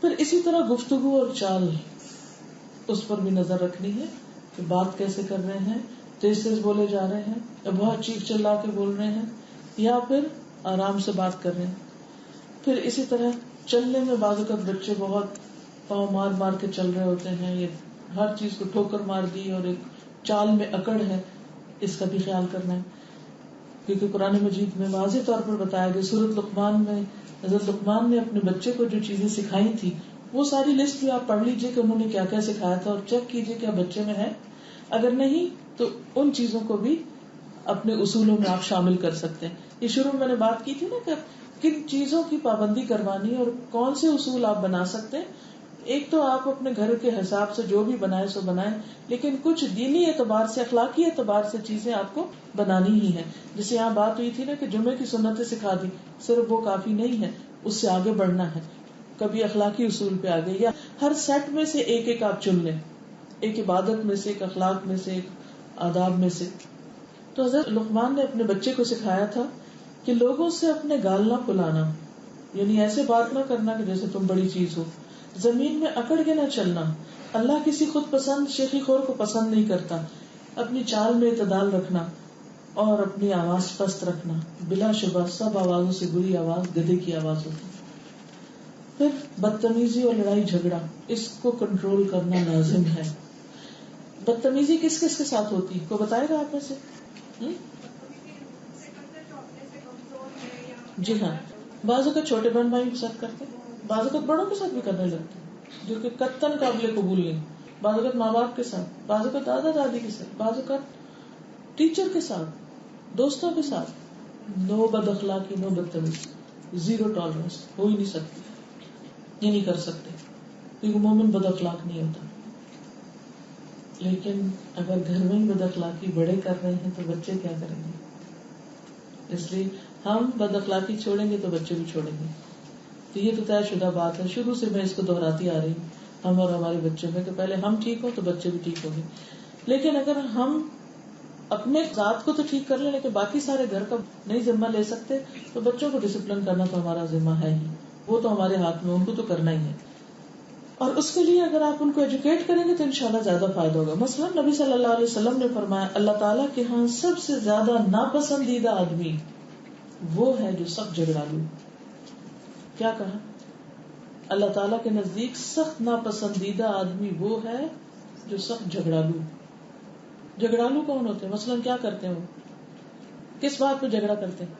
پھر اسی طرح گفتگو اور چال، اس پر بھی نظر رکھنی ہے کہ بات کیسے کر رہے ہیں، تیز تیز بولے جا رہے ہیں یا بہت چیخ چلا کے بول رہے ہیں یا پھر آرام سے بات کر رہے ہیں. پھر اسی طرح چلنے میں بعض اوقات بچے بہت پاؤں مار مار کے چل رہے ہوتے ہیں، یہ ہر چیز کو ٹھوکر مار دی اور ایک چال میں اکڑ ہے، اس کا بھی خیال کرنا ہے. کیونکہ قرآن مجید میں واضح طور پر بتایا گیا، سورۃ لقمان میں حضرت لقمان نے اپنے بچے کو جو چیزیں سکھائی تھی وہ ساری لسٹ بھی آپ پڑھ لیجئے کہ انہوں نے کیا کیا سکھایا تھا، اور چیک کیجئے کیا بچے میں ہے. اگر نہیں تو ان چیزوں کو بھی اپنے اصولوں میں آپ شامل کر سکتے ہیں. یہ شروع میں نے بات کی تھی نا کہ کن چیزوں کی پابندی کروانی اور کون سے اصول آپ بنا سکتے ہیں. ایک تو آپ اپنے گھر کے حساب سے جو بھی بنائے سو بنائیں، لیکن کچھ دینی اعتبار سے، اخلاقی اعتبار سے چیزیں آپ کو بنانی ہی ہیں. جیسے یہاں بات ہوئی تھی نا کہ جمعے کی سنتیں سکھا دی، صرف وہ کافی نہیں ہے، اس سے آگے بڑھنا ہے. کبھی اخلاقی اصول پہ آگے، یا ہر سیٹ میں سے ایک ایک آپ چن لیں، ایک عبادت میں سے، ایک اخلاق میں سے، ایک آداب میں سے. تو حضرت لقمان نے اپنے بچے کو سکھایا تھا کہ لوگوں سے اپنے گال نہ پھلانا، یعنی ایسے بات نہ کرنا کہ جیسے تم بڑی چیز ہو. زمین میں اکڑ کے نہ چلنا، اللہ کسی خود پسند شیخی خور کو پسند نہیں کرتا. اپنی چال میں اعتدال رکھنا اور اپنی آواز پست رکھنا. بلا شبہ سب آوازوں سے بری آواز گدھے کی آواز ہوتی. پھر بدتمیزی اور لڑائی جھگڑا، اس کو کنٹرول کرنا لازم ہے. بدتمیزی کس کس کے ساتھ ہوتی ہے، کوئی بتائے گا آپ میں سے؟ جی ہاں، بعض اوقات چھوٹے بہن بھائی کے ساتھ کرتے ہیں، بعض اوقات بڑوں کے ساتھ بھی کرنے لگتے ہیں جو کہ قطعاً قابل قبول نہیں. بعض اوقات ماں باپ کے ساتھ، بعض اوقات دادا دادی کے ساتھ، بعض اوقات ٹیچر کے ساتھ، دوستوں کے ساتھ. نو بد اخلاقی، نو بدتمیزی، زیرو ٹالرنس ہو ہی نہیں سکتی، یہ نہیں کر سکتے کیونکہ مومن بد اخلاق نہیں ہوتا. لیکن اگر گھر میں بد اخلاقی بڑے کر رہے ہیں تو بچے کیا کریں گے؟ اس لیے ہم بد اخلاقی چھوڑیں گے تو بچے بھی چھوڑیں گے. تو یہ تو طے شدہ بات ہے، شروع سے میں اس کو دہراتی آ رہی ہوں ہم اور ہمارے بچوں میں، کہ پہلے ہم ٹھیک ہو تو بچے بھی ٹھیک ہوں گے. لیکن اگر ہم اپنے ذات کو تو ٹھیک کر لیں لیکن باقی سارے گھر کا نہیں ذمہ لے سکتے تو بچوں کو ڈسپلن کرنا تو ہمارا ذمہ ہے ہی، وہ تو ہمارے ہاتھ میں، ان کو تو کرنا ہی ہے. اور اس کے لیے اگر آپ ان کو ایجوکیٹ کریں گے تو انشاءاللہ زیادہ فائدہ ہوگا. مثلا نبی صلی اللہ علیہ وسلم نے فرمایا اللہ تعالیٰ کے ہاں سب سے زیادہ ناپسندیدہ آدمی وہ ہے جو سخت جھگڑالو. کیا کہا؟ اللہ تعالیٰ کے نزدیک سخت ناپسندیدہ آدمی وہ ہے جو سخت جھگڑالو. جھگڑالو کون ہوتے ہیں؟ مثلا کیا کرتے ہیں وہ، کس بات پہ جھگڑا کرتے ہیں؟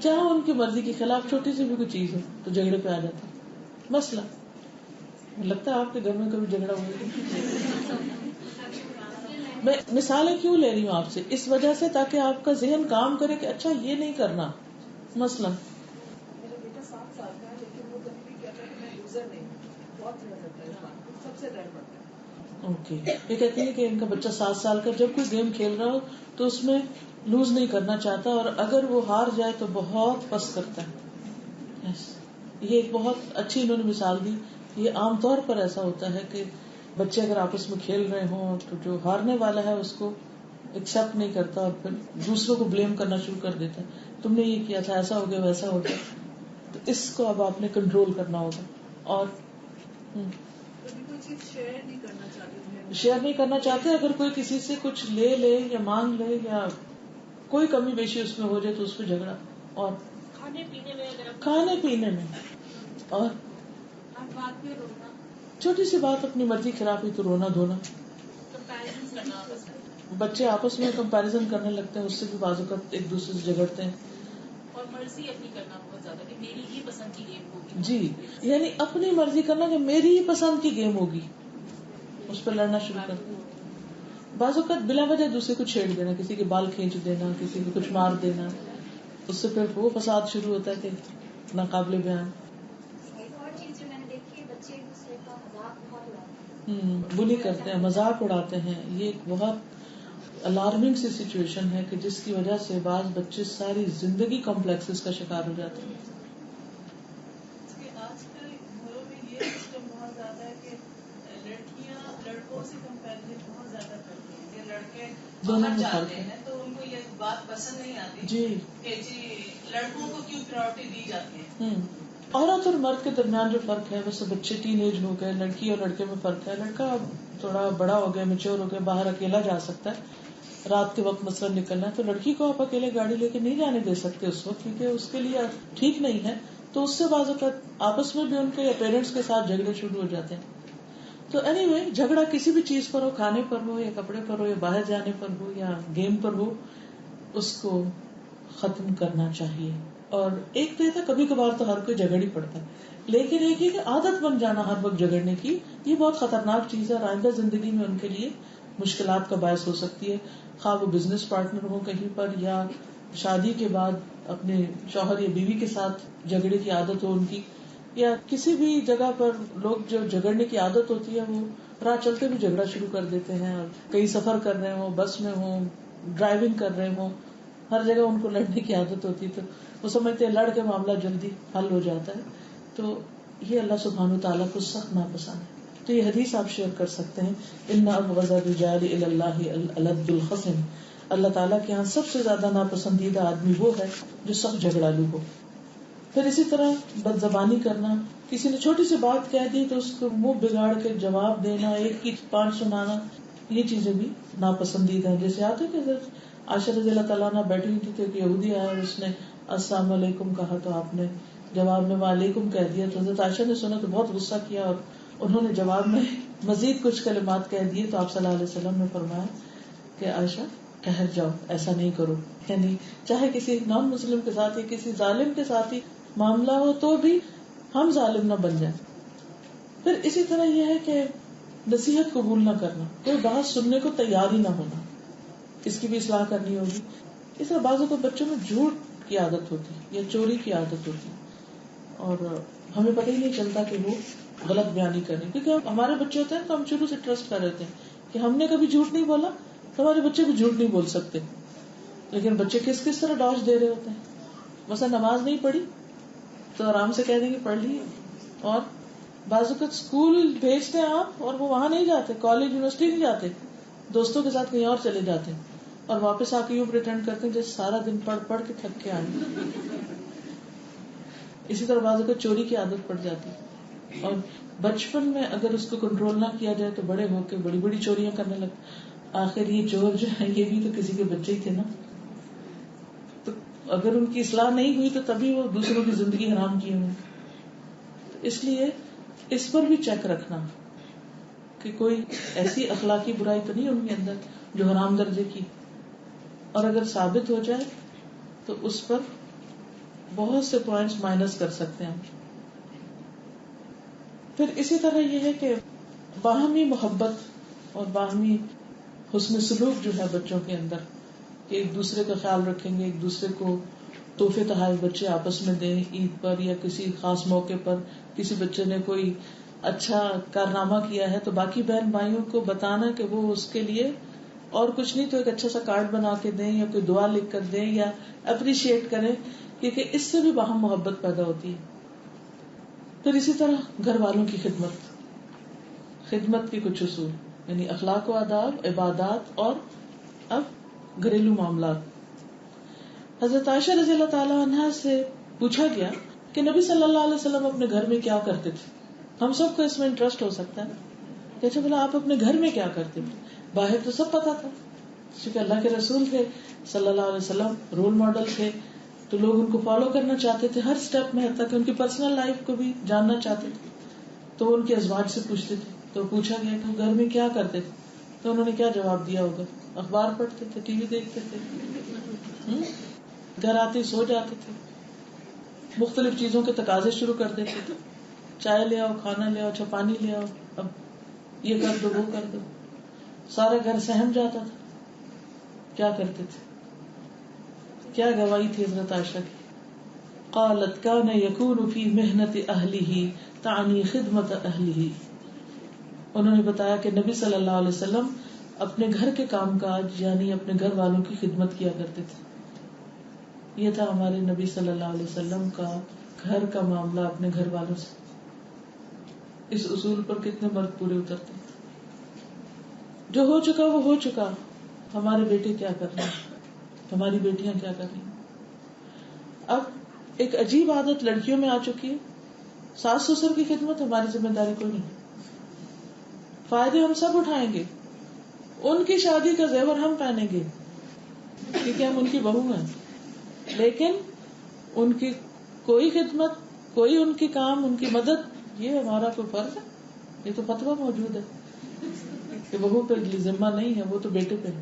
جہاں ان کی مرضی کے خلاف چھوٹی سی بھی کوئی چیز ہے تو جھگڑے پہ آ جاتے ہیں. مسئلہ لگتا ہے آپ کے گھر میں کبھی جھگڑا ہوا؟ میں مثالیں کیوں لے رہی ہوں آپ سے؟ اس وجہ سے تاکہ آپ کا ذہن کام کرے کہ اچھا یہ نہیں کرنا. مثلا میرا بیٹا 7 سال کا ہے لیکن وہ کبھی بھی کہتا ہے کہ میں لوزر نہیں ہوں، بہت ڈر کرتا ہے، سب سے ڈر پڑتا ہے. اوکے، یہ کہتی ہے کہ ان کا بچہ 7 سال کا جب کوئی گیم کھیل رہا ہو تو اس میں لوز نہیں کرنا چاہتا اور اگر وہ ہار جائے تو بہت پس کرتا ہے. یہ ایک بہت اچھی انہوں نے مثال دی. یہ عام طور پر ایسا ہوتا ہے کہ بچے اگر آپس میں کھیل رہے ہوں تو جو ہارنے والا ہے اس کو ایکسپٹ نہیں کرتا اور پھر دوسروں کو بلیم کرنا شروع کر دیتا ہے، تم نے یہ کیا تھا، ایسا ہو گیا ویسا ہو گیا. تو اس کو اب آپ نے کنٹرول کرنا ہوگا. اور کوئی چیز شیئر نہیں کرنا چاہتے اگر کوئی کسی سے کچھ لے لے یا مانگ لے یا کوئی کمی بیشی اس میں ہو جائے تو اس پہ جھگڑا. اور کھانے پینے میں اور چھوٹی سی بات اپنی مرضی خلاف ہوئی تو رونا دھونا. بچے آپس میں کمپیریزن کرنے لگتے ہیں، اس سے بھی بعض اوقات ایک دوسرے سے جھگڑتے ہیں. اور مرضی اپنی کرنا بہت زیادہ کہ میری ہی پسند کی گیم ہوگی. جی، یعنی اپنی مرضی کرنا کہ میری ہی پسند کی گیم ہوگی، اس پہ لڑنا شروع کر دیں. بعض اوقات بلا وجہ دوسرے کو چھیڑ دینا، کسی کے بال کھینچ دینا، کسی کو کچھ مار دینا، اس سے پھر وہ فساد شروع ہوتا ہے کہ ناقابل بیان. ایک اور چیز جو میں نے دیکھی ہے، بچے ایک دوسرے کا مذاق بہت اڑاتے ہیں، بلی کرتے ہیں، مذاق اڑاتے ہیں. یہ ایک بہت الارمنگ سی سچویشن ہے کہ جس کی وجہ سے بعض بچے ساری زندگی کمپلیکسز کا شکار ہو جاتے ہیں. آج کل گھروں میں یہ سسٹم بہت زیادہ ہے کہ لڑکیاں لڑکوں سے کمپیریزن بہت زیادہ کرتی ہیں کہ لڑکے باہر جاتے ہیں تو ان کو یہ بات پسند نہیں آتی جی کہ جی لڑکوں کو کیوں پرائورٹی دی جاتی ہے. عورت اور مرد کے درمیان جو فرق ہے، ویسے بچے ٹین ایج ہو گئے، لڑکی اور لڑکے میں فرق ہے. لڑکا اب تھوڑا بڑا ہو گیا، میچور ہو گیا، باہر اکیلا جا سکتا ہے، رات کے وقت مثلاً نکلنا ہے، تو لڑکی کو آپ اکیلے گاڑی لے کے نہیں جانے دے سکتے اس وقت، کیونکہ اس کے لیے ٹھیک نہیں ہے. تو اس سے بعض اوقات آپس میں بھی ان کے یا پیرنٹس کے ساتھ جھگڑے شروع ہو جاتے ہیں. تو اینی وے جھگڑا کسی بھی چیز پر ہو، کھانے پر ہو یا کپڑے پر ہو یا باہر جانے پر ہو یا گیم پر ہو، اس کو ختم کرنا چاہیے. اور ایک تو یہ تھا کبھی کبھار تو ہر کوئی جھگڑ ہی پڑتا ہے، لیکن ایک ہی کہ عادت بن جانا ہر وقت جھگڑنے کی، یہ بہت خطرناک چیز ہے اور آئندہ زندگی میں ان کے لیے مشکلات کا باعث ہو سکتی ہے. خواہ وہ بزنس پارٹنر ہو کہیں پر، یا شادی کے بعد اپنے شوہر یا بیوی کے ساتھ جھگڑے کی عادت ہو ان کی، یا کسی بھی جگہ پر لوگ جو جھگڑنے کی عادت ہوتی ہے وہ راہ چلتے بھی جھگڑا شروع کر دیتے ہیں. اور کہیں سفر کر رہے ہوں، بس میں ہوں، ڈرائیونگ کر رہے ہوں، ہر جگہ ان کو لڑنے کی عادت ہوتی ہے، تو وہ سمجھتے ہیں لڑ کے معاملہ جلدی حل ہو جاتا ہے. تو یہ اللہ سبحانہ وتعالیٰ کو سخت ناپسند ہے. تو یہ حدیث آپ شیئر کر سکتے ہیں، ان ابغض الرجال الی اللہ الالد الخصم. اللہ تعالیٰ کے یہاں سب سے زیادہ ناپسندیدہ آدمی وہ ہے جو سخت جھگڑالو ہو. پھر اسی طرح بد زبانی کرنا، کسی نے چھوٹی سی بات کہہ دی تو اس کو منہ بگاڑ کے جواب دینا، ایک کی 5 سنانا، یہ چیزیں بھی ناپسندیدہ ہیں. جیسے آتے کہ عائشہ رضی اللہ تعالیٰ عنہ بیٹھی ہوئی تھی، کہ یہودی آیا اور اس نے السلام علیکم کہا تو آپ نے جواب میں وعلیکم کہہ دیا. تو حضرت عائشہ نے سنا تو بہت غصہ کیا اور انہوں نے جواب میں مزید کچھ کلمات کہہ دیے. تو آپ صلی اللہ علیہ وسلم نے فرمایا کہ عائشہ ٹھہر جاؤ، ایسا نہیں کرو. یعنی چاہے کسی نان مسلم کے ساتھ یا کسی ظالم کے ساتھ ہی معاملہ ہو تو بھی ہم ظالم نہ بن جائیں. پھر اسی طرح یہ ہے کہ نصیحت قبول نہ کرنا، کوئی بات سننے کو تیار ہی نہ ہونا، اس کی بھی اصلاح کرنی ہوگی. اس طرح بعضوں کو بچوں میں جھوٹ کی عادت ہوتی یا چوری کی عادت ہوتی اور ہمیں پتہ ہی نہیں چلتا کہ وہ غلط بیانی کریں، کیونکہ ہمارے بچے ہوتے ہیں تو ہم شروع سے ٹرسٹ کر رہے ہوتے ہیں کہ ہم نے کبھی جھوٹ نہیں بولا تو ہمارے بچے بھی جھوٹ نہیں بول سکتے. لیکن بچے کس طرح ڈاج دے رہے ہوتے ہیں. مثلا نماز نہیں پڑھی تو آرام سے کہہ دیں گے پڑھ لی، اور بعض اوقات اسکول بھیجتے ہیں آپ اور وہ وہاں نہیں جاتے، کالج یونیورسٹی نہیں جاتے، دوستوں کے ساتھ کہیں اور چلے جاتے ہیں اور واپس آ کے یوں پریٹینڈ کرتے ہیں جیسے سارا دن پڑھ کے تھک کے آئے. اسی طرح بعض اوقات چوری کی عادت پڑ جاتی ہے، اور بچپن میں اگر اس کو کنٹرول نہ کیا جائے تو بڑے ہو کے بڑی بڑی چوریاں کرنے لگتے. آخر یہ چور جو ہے یہ بھی تو کسی کے بچے ہی تھے نا. تو اگر ان کی اصلاح نہیں ہوئی تو تبھی وہ دوسروں کی زندگی حرام کیے ہوئے. اس لیے اس پر بھی چیک رکھنا کہ کوئی ایسی اخلاقی برائی تو نہیں ان کے اندر جو حرام درجے کی، اور اگر ثابت ہو جائے تو اس پر بہت سے پوائنٹس مائنس کر سکتے ہیں. پھر اسی طرح یہ ہے کہ باہمی محبت اور باہمی حسن سلوک جو ہے بچوں کے اندر، کہ ایک دوسرے کا خیال رکھیں گے، ایک دوسرے کو تحفے تحائف بچے آپس میں دیں عید پر یا کسی خاص موقع پر. کسی بچے نے کوئی اچھا کارنامہ کیا ہے تو باقی بہن بھائیوں کو بتانا کہ وہ اس کے لیے اور کچھ نہیں تو ایک اچھا سا کارڈ بنا کے دیں یا کوئی دعا لکھ کر دیں یا اپریشیٹ کریں، کیونکہ اس سے بھی باہم محبت پیدا ہوتی ہے. پھر اسی طرح گھر والوں کی خدمت کے کچھ اصول، یعنی اخلاق و آداب، عبادات اور اب گھریلو معاملات. حضرت عائشہ رضی اللہ تعالیٰ عنہا سے پوچھا گیا کہ نبی صلی اللہ علیہ وسلم اپنے گھر میں کیا کرتے تھے. ہم سب کو اس میں انٹرسٹ ہو سکتا ہے کہ اچھا بولا آپ اپنے گھر میں کیا کرتے تھے. باہر تو سب پتا تھا کیونکہ اللہ کے رسول تھے صلی اللہ علیہ وسلم، رول ماڈل تھے، تو لوگ ان کو فالو کرنا چاہتے تھے ہر سٹیپ میں، حتیٰ کہ ان کی پرسنل لائف کو بھی جاننا چاہتے تھے. تو ان کے ازواج سے پوچھتے تھے. تو پوچھا گیا کہ گھر میں کیا کرتے تھے، تو انہوں نے کیا جواب دیا ہوگا؟ اخبار پڑھتے تھے، ٹی وی دیکھتے تھے، گھر آتے سو جاتے تھے، مختلف چیزوں کے تقاضے شروع کر دیتے تھے، چائے لے آؤ، کھانا لے آؤ، اچھا پانی لے آؤ، اب یہ کر دو وہ کر دو، سارا گھر سہم جاتا تھا. کیا کرتے تھے؟ کیا گواہی تھی حضرت عائشہ کی؟ قالت كان يكون في محنة أهله تعني خدمة أهله. انہوں نے بتایا کہ نبی صلی اللہ علیہ وسلم اپنے گھر کے کام کاج یعنی اپنے گھر والوں کی خدمت کیا کرتے تھے. یہ تھا ہمارے نبی صلی اللہ علیہ وسلم کا گھر کا معاملہ اپنے گھر والوں سے. اس اصول پر کتنے مرد پورے اترتے؟ جو ہو چکا وہ ہو چکا، ہمارے بیٹے کیا کر رہے ہیں، ہماری بیٹیاں کیا کر رہی ہیں. اب ایک عجیب عادت لڑکیوں میں آ چکی ہے ساس سسر کی خدمت ہماری ذمہ داری کوئی نہیں. فائدے ہم سب اٹھائیں گے, ان کی شادی کا زیور ہم پہنیں گے کیونکہ ہم ان کی بہو ہیں, لیکن ان کی کوئی خدمت, کوئی ان کی کام, ان کی مدد, یہ ہمارا کوئی فرض ہے؟ یہ تو فتویٰ موجود ہے کہ بہو پہ ذمہ نہیں ہے, وہ تو بیٹے پہ ہے.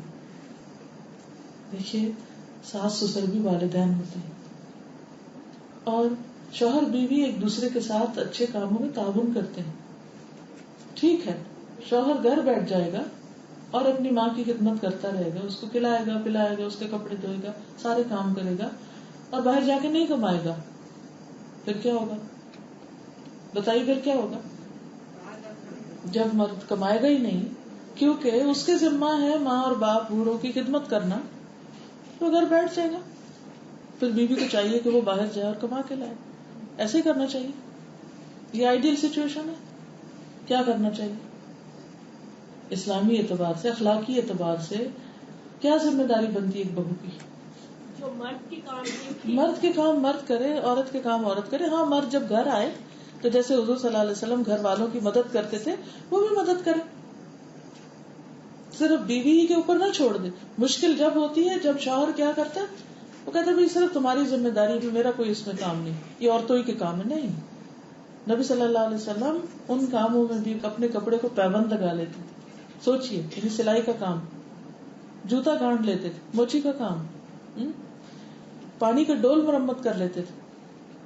دیکھیے ساس سسر بھی والدین ہوتے ہیں, اور شوہر بیوی ایک دوسرے کے ساتھ اچھے کاموں میں تعاون کرتے ہیں. ٹھیک ہے, شوہر گھر بیٹھ جائے گا اور اپنی ماں کی خدمت کرتا رہے گا, اس کو کھلائے گا پلائے گا, اس کے کپڑے دھوئے گا, سارے کام کرے گا, اور باہر جا کے نہیں کمائے گا, پھر کیا ہوگا؟ بتائیے پھر کیا ہوگا؟ جب مرد کمائے گا ہی نہیں, کیونکہ اس کے ذمہ ہے ماں اور باپ بوڑھوں کی خدمت کرنا, تو گھر بیٹھ جائے گا. پھر بیوی کو چاہیے کہ وہ باہر جائے اور کما کے لائے. ایسے ہی کرنا چاہیے. یہ آئیڈیل سچویشن ہے. کیا کرنا چاہیے؟ اسلامی اعتبار سے, اخلاقی اعتبار سے کیا ذمہ داری بنتی ہے ایک بہو کی؟ جو مرد کے کام مرد کے کام مرد کرے, عورت کے کام عورت کرے. ہاں, مرد جب گھر آئے تو جیسے حضور صلی اللہ علیہ وسلم گھر والوں کی مدد کرتے تھے, وہ بھی مدد کرے. صرف بیوی ہی کے اوپر نہ چھوڑ دے. مشکل جب ہوتی ہے جب شوہر کیا کرتا ہے, وہ کہتا ہے صرف تمہاری ذمہ داری ہے, میرا کوئی اس میں کام نہیں, یہ عورتوں ہی کے کام ہے. نہیں, نبی صلی اللہ علیہ وسلم ان کاموں میں بھی اپنے کپڑے کو پیبند لگا لیتے. سوچئے, یعنی سلائی کا کام, جوتا گانٹ لیتے تھے, موچی کا کام, پانی کا ڈول مرمت کر لیتے تھے,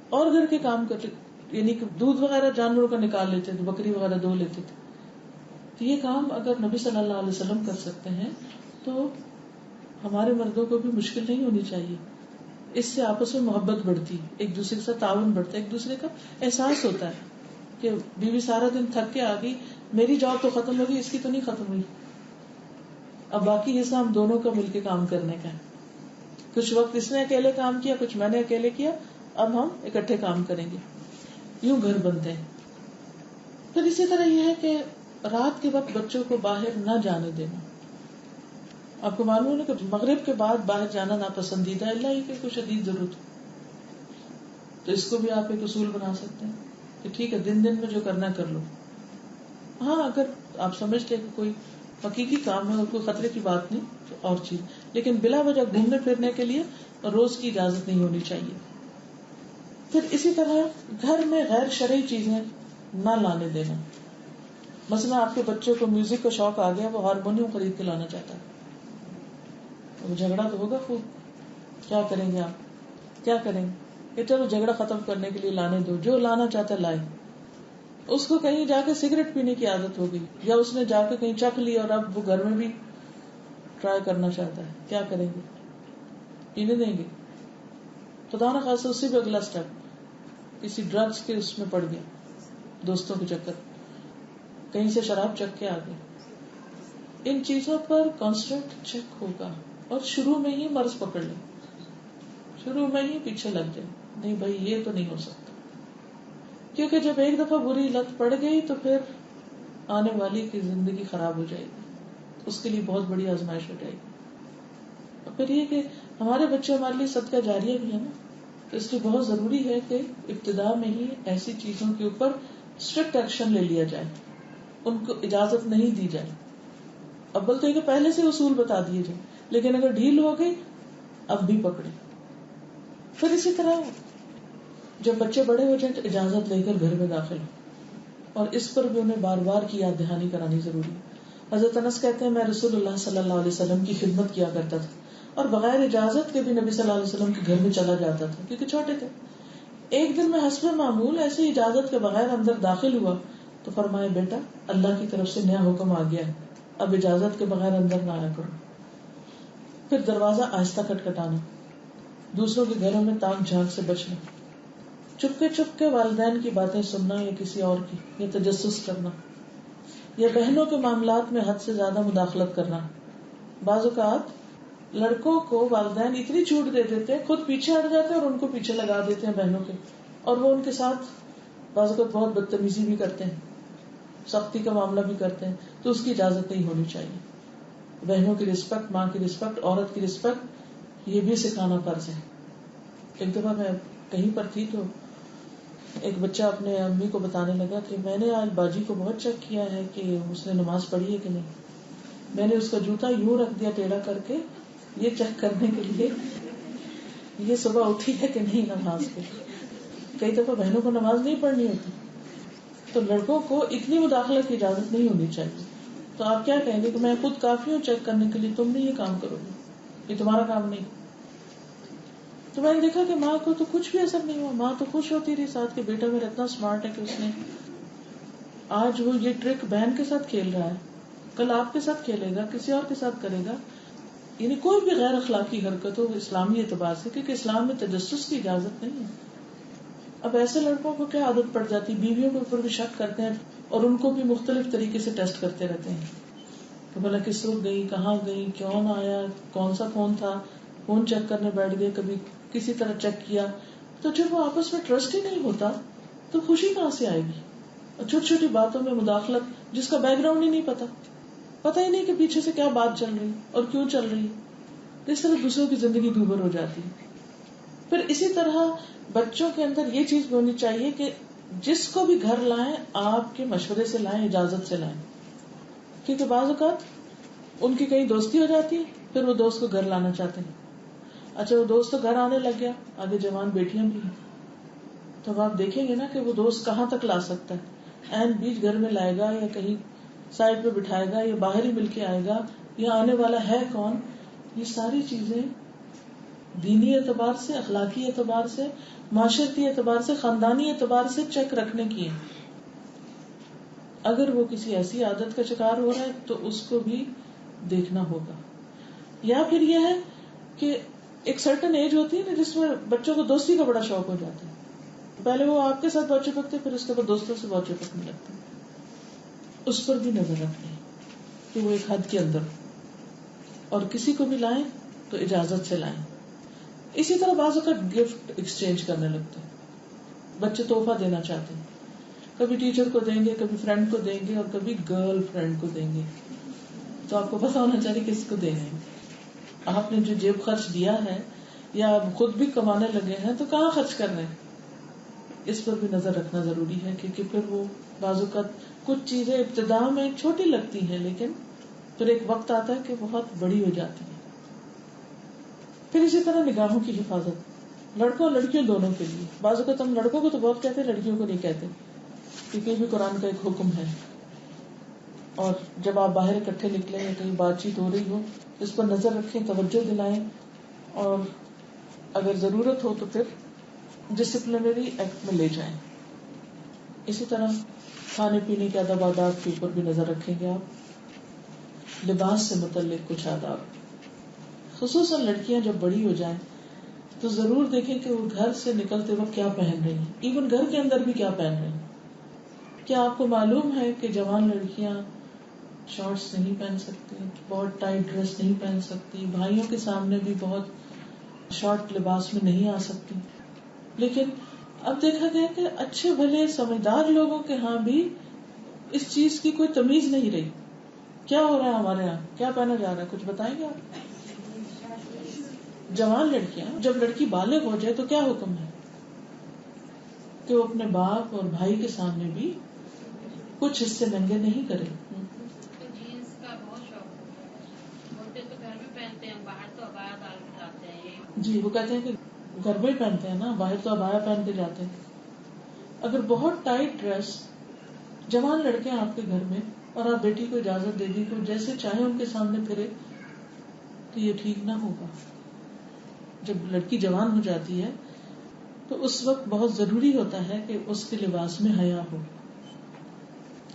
اور گھر کے کام کرتے, یعنی دودھ وغیرہ جانوروں کا نکال لیتے تھے, بکری وغیرہ دھو لیتے تھے. تو یہ کام اگر نبی صلی اللہ علیہ وسلم کر سکتے ہیں تو ہمارے مردوں کو بھی مشکل نہیں ہونی چاہیے. اس سے آپس میں محبت بڑھتی, ایک دوسرے کے ساتھ تعاون بڑھتا ہے, ایک دوسرے کا احساس ہوتا ہے کہ بیوی سارا دن تھک کے آ گئی, میری جاب تو ختم ہوگی, اس کی تو نہیں ختم ہوئی, اب باقی حصہ ہم دونوں کا مل کے کام کرنے کا ہے. کچھ وقت اس نے اکیلے کام کیا, کچھ میں نے اکیلے کیا, اب ہم اکٹھے کام کریں گے. یوں گھر بنتے ہیں. پھر اسی طرح یہ ہے کہ رات کے وقت بچوں کو باہر نہ جانے دینا. آپ کو معلوم ہے کہ مغرب کے بعد باہر جانا ناپسندیدہ ہے, اللہ ہی کہ کوئی شدید ضرورت ہو. تو اس کو بھی آپ ایک اصول بنا سکتے ہیں کہ ٹھیک ہے, دن میں جو کرنا کر لو. ہاں, اگر آپ سمجھتے کہ کوئی حقیقی کام ہے اور کوئی خطرے کی بات نہیں تو اور چیز, لیکن بلا وجہ گھومنے پھرنے کے لیے روز کی اجازت نہیں ہونی چاہیے. پھر اسی طرح گھر میں غیر شرعی چیزیں نہ لانے دینا. مثلا آپ کے بچے کو میوزک کا شوق آ گیا, وہ ہارمونیم خرید کے لانا چاہتا ہے, وہ جھگڑا تو ہوگا خوب. کیا کریں گے آپ؟ کیا کریں گے کہ چلو جھگڑا ختم کرنے کے لیے لانے دو, جو لانا چاہتا ہے لائے. اس کو کہیں جا کے سگریٹ پینے کی عادت ہو گئی, یا اس نے جا کے کہیں چکھ لی اور اب وہ گھر میں بھی ٹرائی کرنا چاہتا ہے. کیا کریں گے؟ پینے دیں گے؟ خدا نہ خاصا اس سے بھی اگلا اسٹیپ, کسی ڈرگس کے اس میں پڑ گیا, دوستوں کے چکر, کہیں سے شراب چکھ کے آ گئے. ان چیزوں پر کانسٹنٹ چیک ہوگا, اور شروع میں ہی مرض پکڑ لیں, شروع میں ہی پیچھے لگ جائے. نہیں بھائی, یہ تو نہیں ہو سکتا, کیونکہ جب ایک دفعہ بری لت پڑ گئی تو پھر آنے والی کی زندگی خراب ہو جائے گی, اس کے لیے بہت بڑی آزمائش ہو جائے گی. اور پھر یہ کہ ہمارے بچے ہمارے لیے صدقہ جاریہ بھی ہے نا, تو اس لیے بہت ضروری ہے کہ ابتدا میں ہی ایسی چیزوں کے اوپر اسٹرکٹ ایکشن لے لیا جائے, ان کو اجازت نہیں دی جائے. اول تو یہ کہ پہلے سے اصول بتا دیے جائیں, لیکن اگر ڈھیل ہو گئی اب بھی پکڑے. پھر اسی طرح جب بچے بڑے ہو جائیں تو اجازت لے کر گھر میں داخل ہو, اور اس پر بھی انہیں بار بار کی یاد دہانی کرانی ضروری ہے. حضرت انس کہتے ہیں, میں رسول اللہ صلی اللہ علیہ وسلم کی خدمت کیا کرتا تھا, اور بغیر اجازت کے بھی نبی صلی اللہ علیہ وسلم کے گھر میں چلا جاتا تھا, کیونکہ چھوٹے تھے. ایک دن میں حسب معمول ایسے اجازت کے بغیر اندر داخل ہوا تو فرمایا, بیٹا اللہ کی طرف سے نیا حکم آ گیا ہے, اب اجازت کے بغیر اندر نہ آیا کرو. پھر دروازہ آہستہ کھٹکھٹانا, دوسروں کے گھروں میں تاک جھانک سے بچنا, چپ کے والدین کی باتیں سننا یا کسی اور کی, یا تجسس کرنا, یا بہنوں کے معاملات میں حد سے زیادہ مداخلت کرنا. بعض اوقات لڑکوں کو والدین اتنی چھوٹ دے دیتے ہیں, خود پیچھے ہٹ جاتے ہیں اور ان کو پیچھے لگا دیتے ہیں بہنوں کے, اور وہ ان کے ساتھ بعض اوقات بہت بدتمیزی بھی کرتے ہیں, سختی کا معاملہ بھی کرتے ہیں. تو اس کی اجازت نہیں ہونی چاہیے. بہنوں کی رسپیکٹ, ماں کی رسپیکٹ, عورت کی رسپیکٹ, یہ بھی سکھانا فرض ہے. ایک دفعہ میں کہیں پر تھی تو ایک بچہ اپنے امی کو بتانے لگا کہ میں نے آج باجی کو بہت چیک کیا ہے کہ اس نے نماز پڑھی ہے کہ نہیں. میں نے اس کا جوتا یوں رکھ دیا ٹیڑھا کر کے یہ چیک کرنے کے لیے یہ صبح اٹھی ہے کہ نہیں نماز پہ. کئی دفعہ بہنوں کو نماز نہیں پڑھنی ہوتی تو لڑکوں کو اتنی مداخلت کی اجازت نہیں ہونی چاہیے. تو آپ کیا کہیں گے کہ میں خود کافی ہوں چیک کرنے کے لیے, تم نہیں یہ کام کرو گے, یہ تمہارا کام نہیں. تو میں نے دیکھا کہ ماں کو تو کچھ بھی اثر نہیں ہوا. ماں تو خوش ہوتی رہی ساتھ کہ بیٹا میرا اتنا اسمارٹ ہے کہ اس نے آج وہ یہ ٹرک بہن کے ساتھ کھیل رہا ہے, کل آپ کے ساتھ کھیلے گا, کسی اور کے ساتھ کرے گا. یعنی کوئی بھی غیر اخلاقی حرکت ہو اسلامی اعتبار سے, کیونکہ اسلام میں تجسس کی اجازت نہیں ہے. اب ایسے لڑکوں کو کیا عادت پڑ جاتی, بیویوں کے اوپر بھی شک کرتے ہیں اور ان کو بھی مختلف طریقے سے ٹیسٹ کرتے رہتے ہیں کہ بھلا کس وقت گئی, کہاں گئی, کون آیا, کون سا فون تھا, فون چیک کرنے بیٹھ گئے, کبھی کسی طرح چیک کیا. تو جب وہ آپس میں ٹرسٹ ہی نہیں ہوتا تو خوشی کہاں سے آئے گی. اور چھوٹی چھوٹی باتوں میں مداخلت جس کا بیک گراؤنڈ ہی نہیں پتا ہی نہیں کہ پیچھے سے کیا بات چل رہی اور کیوں چل رہی, اس طرح دوسروں کی زندگی دوبر ہو جاتی. پھر اسی طرح بچوں کے اندر یہ چیز بھی ہونی چاہیے کہ جس کو بھی گھر لائیں آپ کے مشورے سے لائیں, اجازت سے لائیں. کیونکہ بعض اوقات ان کی کہیں دوستی ہو جاتی ہے, پھر وہ دوست کو گھر لانا چاہتے ہیں. اچھا وہ دوست تو گھر آنے لگ گیا, آگے جوان بیٹیاں بھی ہیں, تو اب آپ دیکھیں گے نا کہ وہ دوست کہاں تک لا سکتا ہے. این بیچ گھر میں لائے گا یا کہیں سائڈ پہ بٹھائے گا یا باہر ہی مل کے آئے گا, یا آنے والا ہے کون. یہ ساری چیزیں دینی اعتبار سے, اخلاقی اعتبار سے, معاشرتی اعتبار سے, خاندانی اعتبار سے چیک رکھنے کی ہے. اگر وہ کسی ایسی عادت کا شکار ہو رہا ہے تو اس کو بھی دیکھنا ہوگا. یا پھر یہ ہے کہ ایک سرٹن ایج ہوتی ہے نا جس میں بچوں کو دوستی کا بڑا شوق ہو جاتا ہے. پہلے وہ آپ کے ساتھ بہت چپکتے, پھر اس کے بعد دوستوں سے بہت چپکنے لگتے. اس پر بھی نظر رکھیں کہ وہ ایک حد کے اندر, اور کسی کو بھی لائیں تو اجازت سے لائیں. اسی طرح بعض اوقات گفٹ ایکسچینج کرنے لگتے ہیں. بچے تحفہ دینا چاہتے ہیں, کبھی ٹیچر کو دیں گے, کبھی فرینڈ کو دیں گے, اور کبھی گرل فرینڈ کو دیں گے. تو آپ کو پتا ہونا چاہیے کس کو دینا ہے. آپ نے جو جیب خرچ دیا ہے یا خود بھی کمانے لگے ہیں تو کہاں خرچ کر رہے ہیں, اس پر بھی نظر رکھنا ضروری ہے. کیونکہ پھر وہ بعض اوقات کچھ چیزیں ابتدا میں چھوٹی لگتی ہیں لیکن پھر ایک وقت آتا ہے کہ بہت بڑی ہو جاتی ہے. پھر اسی طرح نگاہوں کی حفاظت, لڑکوں اور لڑکیوں دونوں کے لیے. بعض اوقات ہم لڑکوں کو تو بہت کہتے ہیں, لڑکیوں کو نہیں کہتے, کیونکہ یہ بھی قرآن کا ایک حکم ہے. اور جب آپ باہر اکٹھے نکلے یا کہیں بات چیت ہو رہی ہو اس پر نظر رکھیں, توجہ دلائیں, اور اگر ضرورت ہو تو پھر ڈسپلنری ایکٹ میں لے جائیں. اسی طرح کھانے پینے کے ادب آداب کے اوپر بھی نظر رکھیں گے آپ. لباس سے متعلق کچھ آداب, خصوصاً لڑکیاں جب بڑی ہو جائیں تو ضرور دیکھیں کہ وہ گھر سے نکلتے وقت کیا پہن رہی ہیں, ایون گھر کے اندر بھی کیا پہن رہی ہیں. کیا آپ کو معلوم ہے کہ جوان لڑکیاں شارٹس نہیں پہن سکتی, بہت ٹائٹ ڈریس نہیں پہن سکتی, بھائیوں کے سامنے بھی بہت شارٹ لباس میں نہیں آ سکتی. لیکن اب دیکھا گیا کہ اچھے بھلے سمجھدار لوگوں کے ہاں بھی اس چیز کی کوئی تمیز نہیں رہی. کیا ہو رہا ہے ہمارے یہاں, کیا پہنا جا رہا ہے, کچھ بتائیں گے آپ؟ جوان لڑکیاں, جب لڑکی بالغ ہو جائے تو کیا حکم ہے کہ وہ اپنے باپ اور بھائی کے سامنے بھی کچھ حصے ننگے نہیں کرے. جینس کا بہت شوق ہوتا ہے, بولتے تو گھر میں پہنتے ہیں, باہر تو عبایا ڈال کے جاتے ہیں. جی وہ کہتے ہیں کہ گھر میں پہنتے ہیں نا, باہر تو عبایا پہن کے جاتے ہیں. اگر بہت ٹائٹ ڈریس جوان لڑکے ہیں آپ کے گھر میں اور آپ بیٹی کو اجازت دے دی تو جیسے چاہے ان کے سامنے پھرے تو یہ ٹھیک نہ ہوگا. جب لڑکی جوان ہو جاتی ہے تو اس وقت بہت ضروری ہوتا ہے کہ اس کے لباس میں حیا ہو.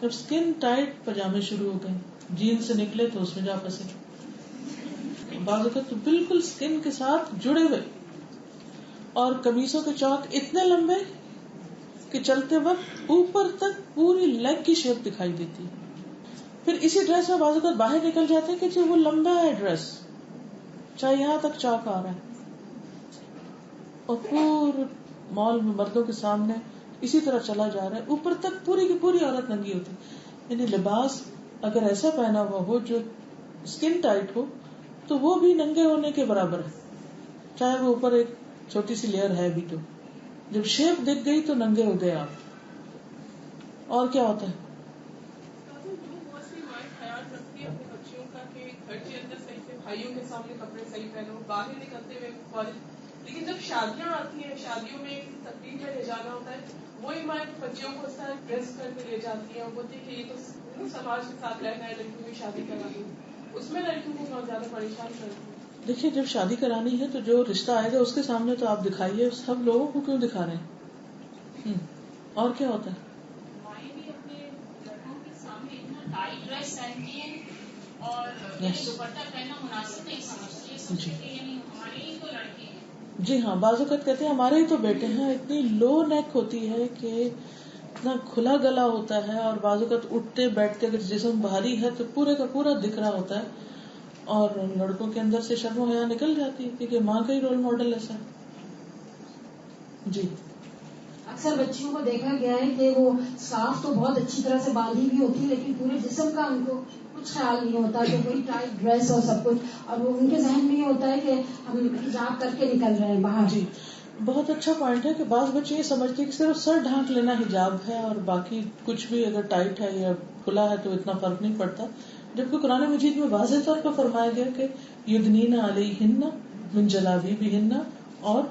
جب اسکن ٹائٹ پجامے شروع ہو گئے, جین سے نکلے تو اس میں جا پھنسے, بعض اوقات تو بالکل اسکن کے ساتھ جڑے ہوئے, اور قمیصوں کے چوک اتنے لمبے کہ چلتے وقت اوپر تک پوری لیگ کی شیپ دکھائی دیتی. پھر اسی ڈریس میں بعض اوقات باہر نکل جاتے ہیں کہ جو وہ لمبا ہے ڈریس, چاہے یہاں تک چوک آ رہا ہے, اور پورے مال میں مردوں کے سامنے اسی طرح چلا جا رہا ہے, اوپر تک پوری کی پوری عورت ننگی ہوتی. یعنی لباس اگر ایسا پہنا ہوا ہو جو اسکن ٹائٹ ہو تو وہ بھی ننگے ہونے کے برابر ہے, چاہے وہ اوپر ایک چھوٹی سی لیئر ہے بھی تو. جب شیپ دکھ گئی تو ننگے ہو گئے آپ. اور کیا ہوتا ہے؟ خیال رکھتی ہے اپنے بچوں کا کہ گھر کے اندر صحیح سے بھائیوں کے سامنے کپڑے صحیح پہنو, باہر نکلتے ہوئے کالج. لیکن جب شادیاں آتی ہیں, شادیوں میں تقریب میں لے جانا ہوتا ہے, وہی ماں بچیوں کو اس طرح ڈریس کر کے لے جاتی ہیں, وہ بولتی ہے کہ یہ تو سماج کے ساتھ رہنا ہے, لڑکیوں کی شادی کرا دوں. اس میں لڑکیوں کو بہت زیادہ پریشان کرتی ہے. دیکھیے جب شادی کرانی ہے تو جو رشتہ آئے گا اس کے سامنے تو آپ دکھائیے, سب لوگوں کو کیوں دکھا رہے ہیں؟ اور کیا ہوتا ہے؟ مائیں بھی اپنے لڑکوں کے سامنے اتنا ٹائٹ ڈریس پہنتی ہیں اور دوپٹہ پہننا مناسب نہیں سمجھتی ہے, سمجھتی کہ یعنی ہمارے ہی تو لڑکے ہیں. جی ہاں, بعض اوقات کہتے ہیں ہمارے ہی تو بیٹے ہیں. اتنی لو نیک ہوتی ہے کہ اتنا کھلا گلا ہوتا ہے, اور بعض اوقات اٹھتے بیٹھتے اگر جسم بھاری ہے تو پورے کا پورا دکھ رہا ہوتا ہے, اور لڑکوں کے اندر سے شرم و حیا نکل جاتی ہے کیونکہ ماں کا ہی رول ماڈل ایسا ہے. جی اکثر بچیوں کو دیکھا گیا ہے کہ وہ صاف تو بہت اچھی طرح سے باندھی بھی ہوتی ہے, لیکن پورے جسم کا ان کو کچھ خیال نہیں ہوتا, کہ وہی ٹائٹ ڈریس اور سب کچھ, اور وہ ان کے ذہن میں یہ ہوتا ہے کہ ہم حجاب کر کے نکل رہے ہیں باہر. جی, بہت اچھا پوائنٹ ہے کہ بعض بچے یہ سمجھتے ہیں کہ صرف سر ڈھانک لینا حجاب ہے, اور باقی کچھ بھی اگر ٹائٹ ہے یا کھلا ہے تو اتنا فرق نہیں پڑتا. جبکہ قرآن مجید میں واضح طور پر فرمایا گیا کہ یدنین علیہن من جلابیبہن اور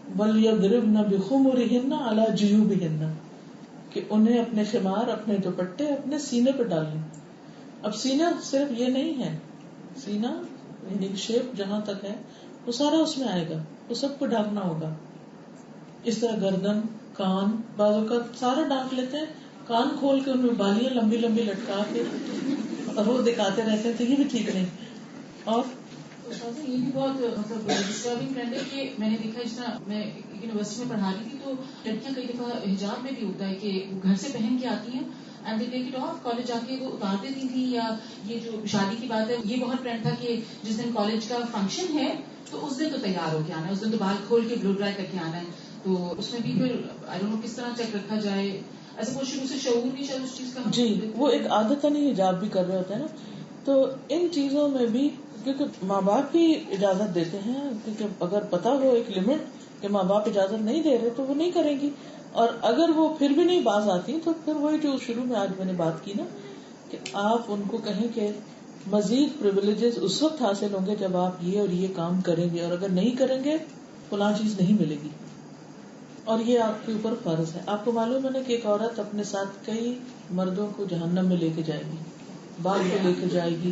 وَلْيَضْرِبْنَ بِخُمُرِهِنَّ عَلَى جُيُوبِهِنَّ, کہ انہیں اپنے خمار, اپنے دوپٹے اپنے سینے پہ ڈال لیں. اب سینہ صرف یہ نہیں ہے, سینہ یعنی شیپ جہاں تک ہے وہ سارا اس میں آئے گا, وہ سب کو ڈھانکنا ہوگا. اس طرح گردن, کان, بعض اوقات سارا ڈھانک لیتے ہیں, کان کھول کے ان میں بالیاں لمبی لمبی لٹکا کے اور وہ دکھاتے رہتے ہیں, تو یہ بھی ٹھیک نہیں. اور یہ بھی بہت مطلب ڈسٹربنگ ٹرینڈ ہے کہ میں نے دیکھا, جس طرح میں یونیورسٹی میں پڑھا رہی تھی تو لڑکیاں کئی دفعہ حجاب میں بھی ہوتا ہے کہ وہ گھر سے پہن کے آتی ہیں and they take it of, college جا کے وہ اتار دیتی تھی. یا یہ جو شادی کی بات ہے, یہ بہت ٹرینڈ تھا کہ جس دن کالج کا فنکشن ہے تو اس دن تو تیار ہو کے آنا ہے, اس دن تو بال کھول کے بلو ڈرائی کر کے آنا ہے. تو اس میں بھی پھر آئی ڈونٹ نو کس طرح چیک رکھا جائے, ایسا کوئی شروع سے شعور نہیں شاید اس چیز کا. جی, وہ ایک عادتاً ہی حجاب بھی کر رہے ہوتے ہیں نا, تو ان چیزوں میں بھی کیونکہ ماں باپ بھی اجازت دیتے ہیں, کیونکہ اگر پتا ہو ایک لمٹ کہ ماں باپ اجازت نہیں دے رہے تو وہ نہیں کریں گی, اور اگر وہ پھر بھی نہیں باز آتی تو پھر وہی جو شروع میں آج میں نے بات کی نا, کہ آپ ان کو کہیں کہ مزید پریویلیجز اس وقت حاصل ہوں گے جب آپ یہ اور یہ کام کریں گے, اور اگر نہیں کریں گے فلاں چیز نہیں ملے گی, اور یہ آپ کے اوپر فرض ہے. آپ کو معلوم ہے نا کہ ایک عورت اپنے ساتھ کئی مردوں کو جہنم میں لے کے جائے گی, باپ کو لے کے جائے گی,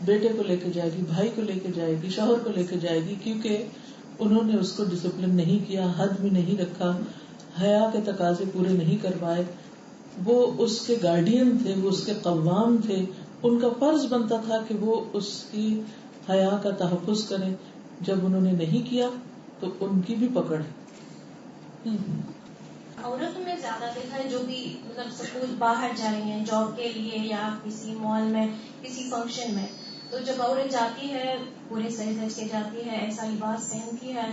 بیٹے کو لے کے جائے گی, بھائی کو لے کے جائے گی, شوہر کو لے کے جائے گی, کیونکہ انہوں نے اس کو ڈسپلن نہیں کیا, حد میں نہیں رکھا, حیا کے تقاضے پورے نہیں کروائے. وہ اس کے گارڈین تھے, وہ اس کے قوام تھے, ان کا فرض بنتا تھا کہ وہ اس کی حیا کا تحفظ کریں. جب انہوں نے نہیں کیا تو ان کی بھی پکڑ ہے. عورتوں میں زیادہ دیکھا ہے جو بھی مطلب سپوز باہر جا رہی ہیں جاب کے لیے یا کسی مال میں کسی فنکشن میں, تو جب عورت جاتی ہے پورے سج دھج کے جاتی ہے, ایسا لباس پہنتی ہے,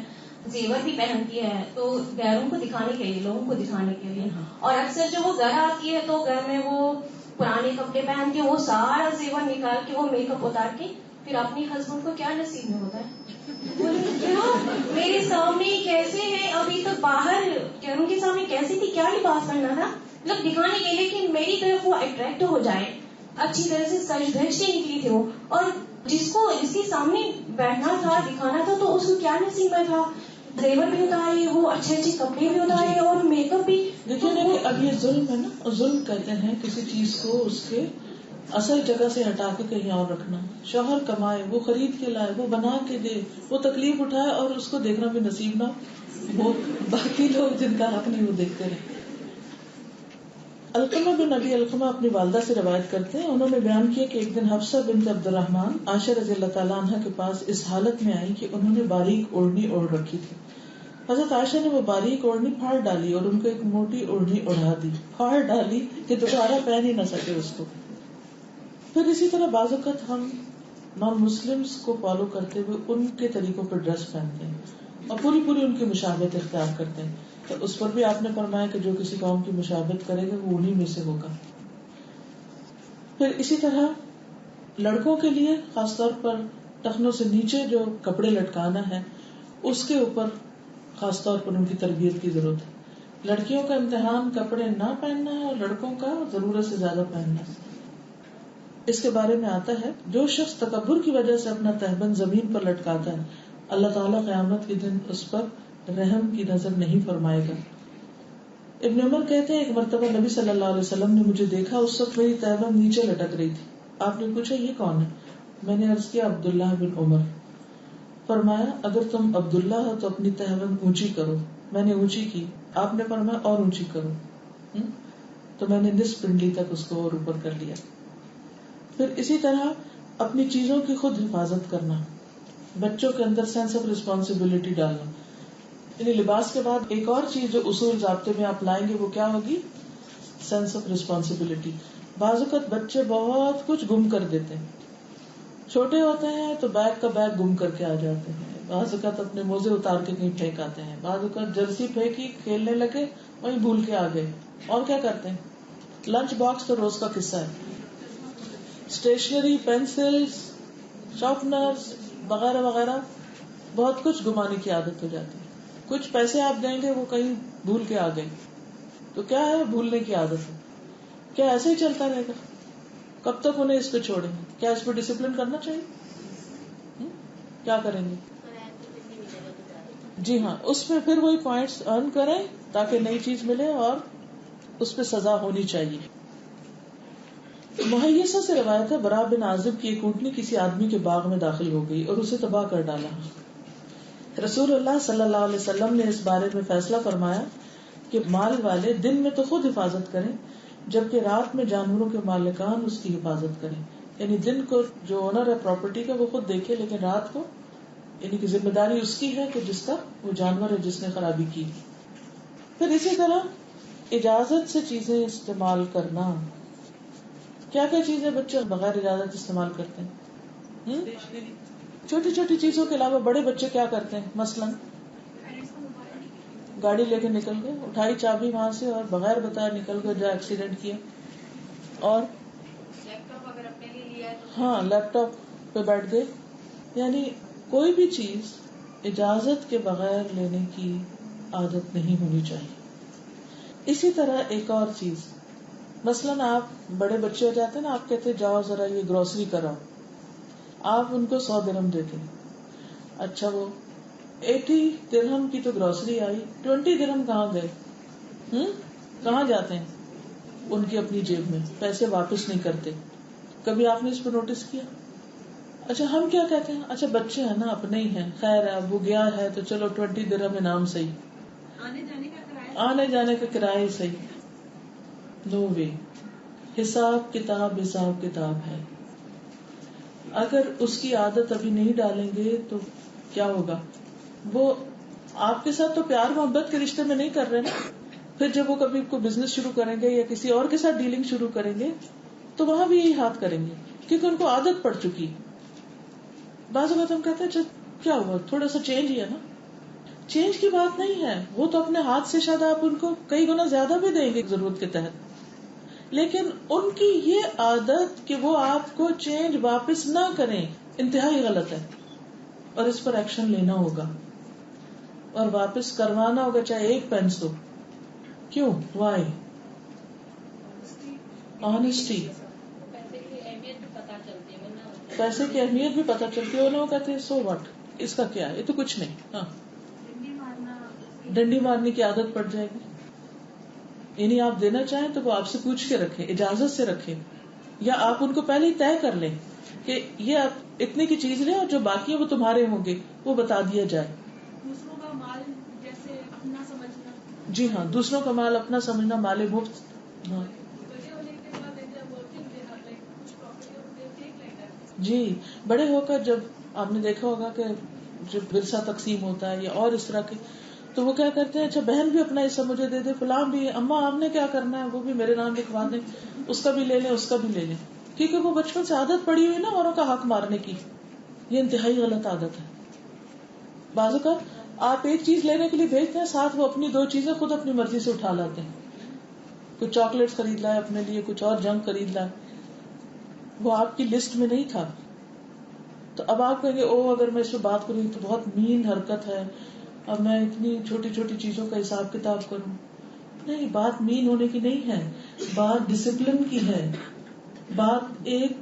زیور بھی پہنتی ہے, تو غیروں کو دکھانے کے لیے, لوگوں کو دکھانے کے لیے. اور اکثر جب وہ گھر آتی ہے تو گھر میں وہ پرانے کپڑے پہن کے وہ سارا زیور نکال کے وہ میک اپ اتار کے پھر اپنی ہسبینڈ کو کیا نصیب میں ہوتا ہے, میرے سامنے کیسے ہے, ابھی تو باہر غیروں کے سامنے کیسی تھی, کیا لباس پہننا تھا, مطلب دکھانے کے لیے کہ میری طرف وہ اٹریکٹ ہو جائے, اچھی طرح سے سج دھج کے نکلی تھی وہ, اور جس کے سامنے بیٹھنا تھا دکھانا تھا تو اس کو کیا نصیب میں تھا, زیور بھی اتارے, وہ اچھے اچھے کپڑے بھی اتارے اور میک اپ بھی. دیکھیے نا کہ اب یہ ظلم ہے نا, ظلم کہتے ہیں کسی چیز کو اس کے اصل جگہ سے ہٹا کے کہیں اور رکھنا. شوہر کمائے, وہ خرید کے لائے, وہ بنا کے دے, وہ تکلیف اٹھائے اور اس کو دیکھنا بھی نصیب نہ, وہ باقی لوگ جن کا حق نہیں وہ دیکھتے رہے. علقمہ بن ابی علقمہ اپنی والدہ سے روایت کرتے ہیں, انہوں نے بیان کیا کہ ایک دن حفصہ بنت عبد الرحمن عائشہ رضی اللہ تعالیٰ عنہ کے پاس اس حالت میں آئی کہ انہوں نے باریک اوڑھنی اوڑھ رکھی تھی. حضرت عائشہ نے وہ باریک اوڑھنی پھاڑ ڈالی اور ان کو ایک موٹی اوڑھنی اڑا دی, پھاڑ ڈالی کہ دوبارہ پہن ہی نہ سکے اس کو. پھر اسی طرح بعض اوقات ہم نان مسلمس کو فالو کرتے ہوئے ان کے طریقوں پر ڈریس پہنتے ہیں اور پوری پوری ان کی مشابہت اختیار کرتے ہیں, تو اس پر بھی آپ نے فرمایا کہ جو کسی قوم کی مشابہت کرے گا وہ انہی میں سے ہوگا. پھر اسی طرح لڑکوں کے لیے خاص طور پر ٹخنوں سے نیچے جو کپڑے لٹکانا ہے اس کے اوپر خاص طور پر ان کی تربیت کی ضرورت ہے. لڑکیوں کا امتحان کپڑے نہ پہننا ہے اور لڑکوں کا ضرورت سے زیادہ پہننا ہے. اس کے بارے میں آتا ہے جو شخص تکبر کی وجہ سے اپنا تہبند زمین پر لٹکاتا ہے اللہ تعالیٰ قیامت کے دن اس پر رحم کی نظر نہیں فرمائے گا. ابن عمر کہتے ہیں ایک مرتبہ نبی صلی اللہ علیہ وسلم نے مجھے دیکھا, اس وقت میری تہبند نیچے لٹک رہی تھی. آپ نے پوچھا یہ کون ہے؟ میں نے عرض کیا عبداللہ بن عمر. فرمایا اگر تم عبداللہ ہو تو اپنی تہبند اونچی کرو. میں نے اونچی کی. آپ نے فرمایا اور اونچی کرو. تو میں نے نصف پنڈلی تک اس کو اور اوپر کر لیا. پھر اسی طرح اپنی چیزوں کی خود حفاظت کرنا, بچوں کے اندر سینس آف ریسپانسبلٹی ڈالنا. یعنی لباس کے بعد ایک اور چیز جو اصول ضابطے میں آپ لائیں گے وہ کیا ہوگی؟ Sense of responsibility. بعض اوقات بچے بہت کچھ گم کر دیتے ہیں. چھوٹے ہوتے ہیں تو بیگ کا بیگ گم کر کے آ جاتے ہیں, بعض اوقات اپنے موزے اتار کے کہیں پھینک آتے ہیں, بعض اوقات جرسی پھینکی کھیلنے لگے وہیں بھول کے آ گئے. اور کیا کرتے ہیں؟ لنچ باکس تو روز کا قصہ ہے. اسٹیشنری, پینسلز, شارپنرز وغیرہ وغیرہ بہت کچھ گمانے کی عادت ہو جاتی ہے. کچھ پیسے آپ دیں گے وہ کہیں بھول کے آ گئے. تو کیا ہے؟ بھولنے کی عادت ہے. کیا ایسے ہی چلتا رہے گا؟ کب تک انہیں اس پہ چھوڑیں گے؟ کیا اس پہ ڈسپلن کرنا چاہیے؟ کیا کریں گے؟ جی ہاں, اس میں پھر وہی پوائنٹس ارن کریں تاکہ نئی چیز ملے اور اس پہ سزا ہونی چاہیے. محیصہ سے روایت ہے براء بن عازب کی ایک اونٹنی کسی آدمی کے باغ میں داخل ہو گئی اور اسے تباہ کر ڈالا. رسول اللہ صلی اللہ علیہ وسلم نے اس بارے میں فیصلہ فرمایا کہ مال والے دن میں تو خود حفاظت کریں جبکہ رات میں جانوروں کے مالکان اس کی حفاظت کریں. یعنی دن کو جو اونر ہے پراپرٹی کا وہ خود دیکھے, لیکن رات کو یعنی کہ ذمہ داری اس کی ہے کہ جس کا وہ جانور ہے جس نے خرابی کی. پھر اسی طرح اجازت سے چیزیں استعمال کرنا. کیا کیا چیزیں بچے بغیر اجازت استعمال کرتے ہیں؟ چھوٹی چھوٹی چیزوں کے علاوہ بڑے بچے کیا کرتے ہیں؟ مثلاً گاڑی لے کے نکل گئے, اٹھائی چابی وہاں سے اور بغیر بتایا نکل گئے, جو ایکسیڈنٹ کیا. اور ہاں لیپ ٹاپ پہ بیٹھ گئے. یعنی کوئی بھی چیز اجازت کے بغیر لینے کی عادت نہیں ہونی چاہیے. اسی طرح ایک اور چیز, مثلاً آپ بڑے بچے ہو جاتے ہیں نا, آپ کہتے جاؤ ذرا یہ گروسری کراؤ, آپ ان کو 100 درہم دیتے ہیں. اچھا وہ 80 درہم کی تو گروسری آئی, 20 درہم کہاں گئے؟ کہاں جاتے ہیں؟ ان کی اپنی جیب میں. پیسے واپس نہیں کرتے. کبھی آپ نے اس پہ نوٹس کیا؟ اچھا ہم کیا کہتے ہیں, اچھا بچے ہیں نا اپنے ہی ہیں, خیر ہے وہ گیا ہے تو چلو 20 درہم انعام صحیح, آنے جانے کا کرایہ صحیح. نو وے. حساب کتاب ہے. اگر اس کی عادت ابھی نہیں ڈالیں گے تو کیا ہوگا؟ وہ آپ کے ساتھ تو پیار محبت کے رشتے میں نہیں کر رہے نا. پھر جب وہ کبھی کوئی بزنس شروع کریں گے یا کسی اور کے ساتھ ڈیلنگ شروع کریں گے تو وہاں بھی یہی ہاتھ کریں گے کیونکہ ان کو عادت پڑ چکی. بعض اوقات ہم کہتے ہیں اچھا کیا ہوا, تھوڑا سا چینج ہی ہے نا. چینج کی بات نہیں ہے, وہ تو اپنے ہاتھ سے شاید آپ ان کو کئی گنا زیادہ بھی دیں گے ضرورت کے تحت, لیکن ان کی یہ عادت کہ وہ آپ کو چینج واپس نہ کریں انتہائی غلط ہے, اور اس پر ایکشن لینا ہوگا اور واپس کروانا ہوگا, چاہے ایک پینس ہو. کیوں؟ وائی؟ آنےسٹی. پیسے کی اہمیت بھی پتہ چلتی ہے. لوگ کہتے ہیں سو واٹ, اس کا کیا ہے, یہ تو کچھ نہیں. ہاں ڈنڈی مارنے کی عادت پڑ جائے گی. یعنی آپ دینا چاہیں تو وہ آپ سے پوچھ کے رکھیں, اجازت سے رکھیں, یا آپ ان کو پہلے ہی طے کر لیں کہ یہ آپ اتنے کی چیز لیں اور جو باقی ہے وہ تمہارے ہوں گے, وہ بتا دیا جائے. دوسروں کا مال جیسے اپنا سمجھنا. جی ہاں, دوسروں کا مال اپنا سمجھنا, مال مفت. ہاں جی, بڑے ہو کر جب آپ نے دیکھا ہوگا کہ جب ورثہ تقسیم ہوتا ہے یا اور اس طرح کے, تو وہ کیا کرتے ہیں, اچھا بہن بھی اپنا حصہ مجھے دے دے, فلاں بھی, اماں آپ نے کیا کرنا ہے, وہ بھی میرے نام لکھوا دیں, اس کا بھی لے لیں, اس کا بھی لے لیں, کیونکہ وہ بچپن سے عادت پڑی ہوئی نا اوروں کا حق مارنے کی. یہ انتہائی غلط عادت ہے. بعض اوقات آپ ایک چیز لینے کے لیے بھیجتے ہیں, ساتھ وہ اپنی 2 چیزیں خود اپنی مرضی سے اٹھا لاتے ہیں. کچھ چاکلیٹ خرید لائے اپنے لیے, کچھ اور جنک خرید لائے, وہ آپ کی لسٹ میں نہیں تھا. تو اب آپ کہیں گے او اگر میں اس پہ بات کروں تو بہت مین حرکت ہے, اب میں اتنی چھوٹی چھوٹی چیزوں کا حساب کتاب کروں. نہیں، بات مین ہونے کی نہیں ہے، بات ڈسپلن کی ہے، بات ایک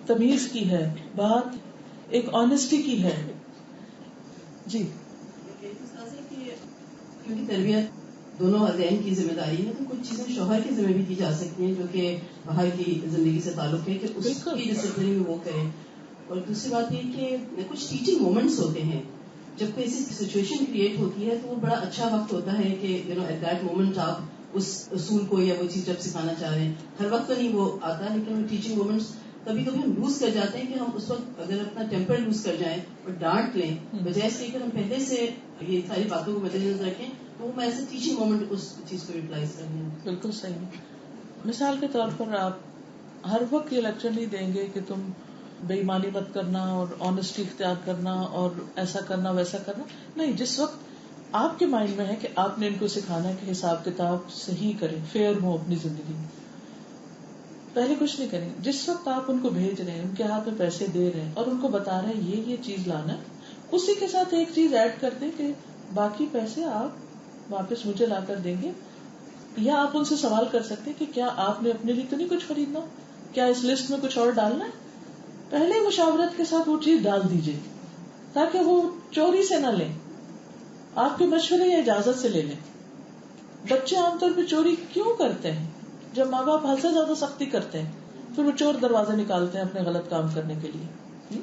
تمیز کی ہے، بات ایک آنےسٹی کی ہے. جی کیونکہ تربیت دونوں والدین کی ذمہ داری ہے، تو کچھ چیزیں شوہر کی ذمہ بھی کی جا سکتی ہیں جو کہ باہر کی زندگی سے تعلق ہے، کہ اس کی ڈسپلن وہ کریں. اور دوسری بات یہ کہ کچھ ٹیچنگ مومنٹس ہوتے ہیں، جب کوئی ایسی سچویشن کریٹ ہوتی ہے تو وہ بڑا اچھا وقت ہوتا ہے کہ ایٹ دیٹ مومنٹ آپ اس اصول کو یا وہ چیز جب سکھانا چاہ رہے ہیں. ہر وقت تو نہیں وہ آتا، لیکن وہ ٹیچنگ مومنٹس کبھی کبھی ہم لوز کر جاتے ہیں کہ ہم اس وقت اگر اپنا ٹیمپر لوز کر جائیں اور ڈانٹ لیں، بجائے اس کے کہ ہم پہلے سے یہ ساری باتوں کو مد نظر رکھیں، تو وہ ایسے ٹیچنگ مومنٹ اس چیز کو یوٹیلائز کریں. بالکل صحیح. مثال کے طور پر آپ ہر وقت یہ لیکچر نہیں دیں گے کہ تم بے ایمانی مت کرنا اور آنےسٹی اختیار کرنا اور ایسا کرنا ویسا کرنا. نہیں، جس وقت آپ کے مائنڈ میں ہے کہ آپ نے ان کو سکھانا ہے کہ حساب کتاب صحیح کریں، فیئر ہو اپنی زندگی میں، پہلے کچھ نہیں کریں. جس وقت آپ ان کو بھیج رہے ہیں، ان کے ہاتھ میں پیسے دے رہے ہیں اور ان کو بتا رہے ہیں یہ چیز لانا ہے، اسی کے ساتھ ایک چیز ایڈ کر دیں کہ باقی پیسے آپ واپس مجھے لا کر دیں گے. یا آپ ان سے سوال کر سکتے ہیں کہ کیا آپ نے اپنے لیے تو نہیں کچھ خریدنا، کیا اس لسٹ میں کچھ اور ڈالنا ہے. پہلے مشاورت کے ساتھ وہ چیز ڈال دیجیے تاکہ وہ چوری سے نہ لیں، آپ کے مشورے یا اجازت سے لے لیں. بچے عام طور پہ چوری کیوں کرتے ہیں؟ جب ماں باپ حد سے زیادہ سختی کرتے ہیں پھر وہ چور دروازے نکالتے ہیں اپنے غلط کام کرنے کے لیے.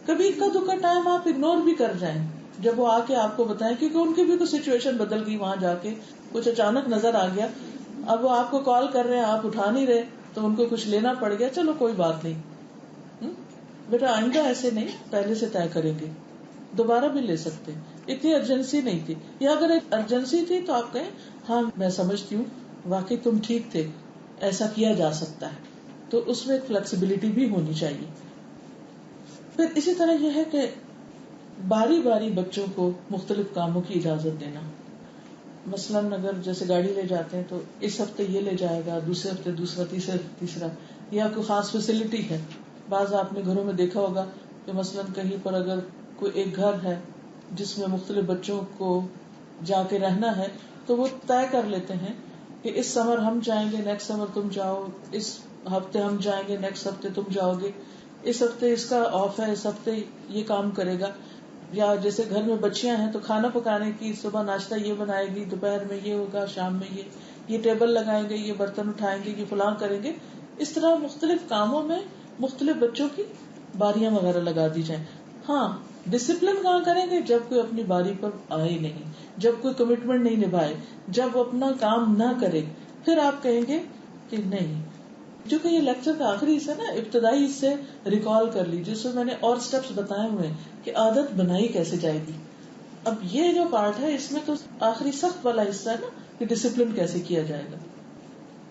کبھی اکا دکا ٹائم آپ اگنور بھی کر جائیں جب وہ آ کے آپ کو بتائیں، کیونکہ ان کی بھی کوئی سچویشن بدل گئی، وہاں جا کے کچھ اچانک نظر آ گیا، اب وہ آپ کو کال کر رہے ہیں، آپ اٹھا نہیں رہے تو ان کو کچھ لینا پڑ گیا، چلو کوئی بات نہیں بیٹا آئندہ ایسے نہیں، پہلے سے طے کریں گے، دوبارہ بھی لے سکتے، اتنی ارجنسی نہیں تھی. یا اگر ارجنسی تھی تو آپ کہیں ہاں میں سمجھتی ہوں، واقعی تم ٹھیک تھے، ایسا کیا جا سکتا ہے. تو اس میں ایک فلیکسیبلٹی بھی ہونی چاہیے. پھر اسی طرح یہ ہے کہ باری باری بچوں کو مختلف کاموں کی اجازت دینا. مثلاً اگر جیسے گاڑی لے جاتے ہیں تو اس ہفتے یہ لے جائے گا، دوسرے ہفتے دوسرا، تیسرا، یا کوئی خاص فیسلٹی ہے. بعض آپ نے گھروں میں دیکھا ہوگا کہ مثلاً کہیں پر اگر کوئی ایک گھر ہے جس میں مختلف بچوں کو جا کے رہنا ہے تو وہ طے کر لیتے ہیں کہ اس سمر ہم جائیں گے، نیکسٹ سمر تم جاؤ، اس ہفتے ہم جائیں گے، نیکسٹ ہفتے تم جاؤ گے، اس ہفتے اس کا آف ہے، اس ہفتے یہ کام کرے گا. یا جیسے گھر میں بچیاں ہیں تو کھانا پکانے کی، صبح ناشتہ یہ بنائے گی، دوپہر میں یہ ہوگا، شام میں یہ ٹیبل لگائیں گے، یہ برتن اٹھائیں گے، یہ فلاں کریں گے. اس طرح مختلف کاموں میں مختلف بچوں کی باریاں وغیرہ لگا دی جائیں. ہاں، ڈسپلن کہاں کریں گے؟ جب کوئی اپنی باری پر آئے نہیں، جب کوئی کمٹمنٹ نہیں نبھائے، جب وہ اپنا کام نہ کرے، پھر آپ کہیں گے کہ نہیں. جو کہ یہ لیکچر کا آخری حصہ نا، ابتدائی حصے ریکال کر لیجیے، اس میں میں نے اور سٹیپس بتائے ہوئے ہیں کہ عادت بنائی کیسے جائے گی. اب یہ جو پارٹ ہے اس میں تو آخری سخت والا حصہ ہے نا کہ ڈسپلن کیسے کیا جائے گا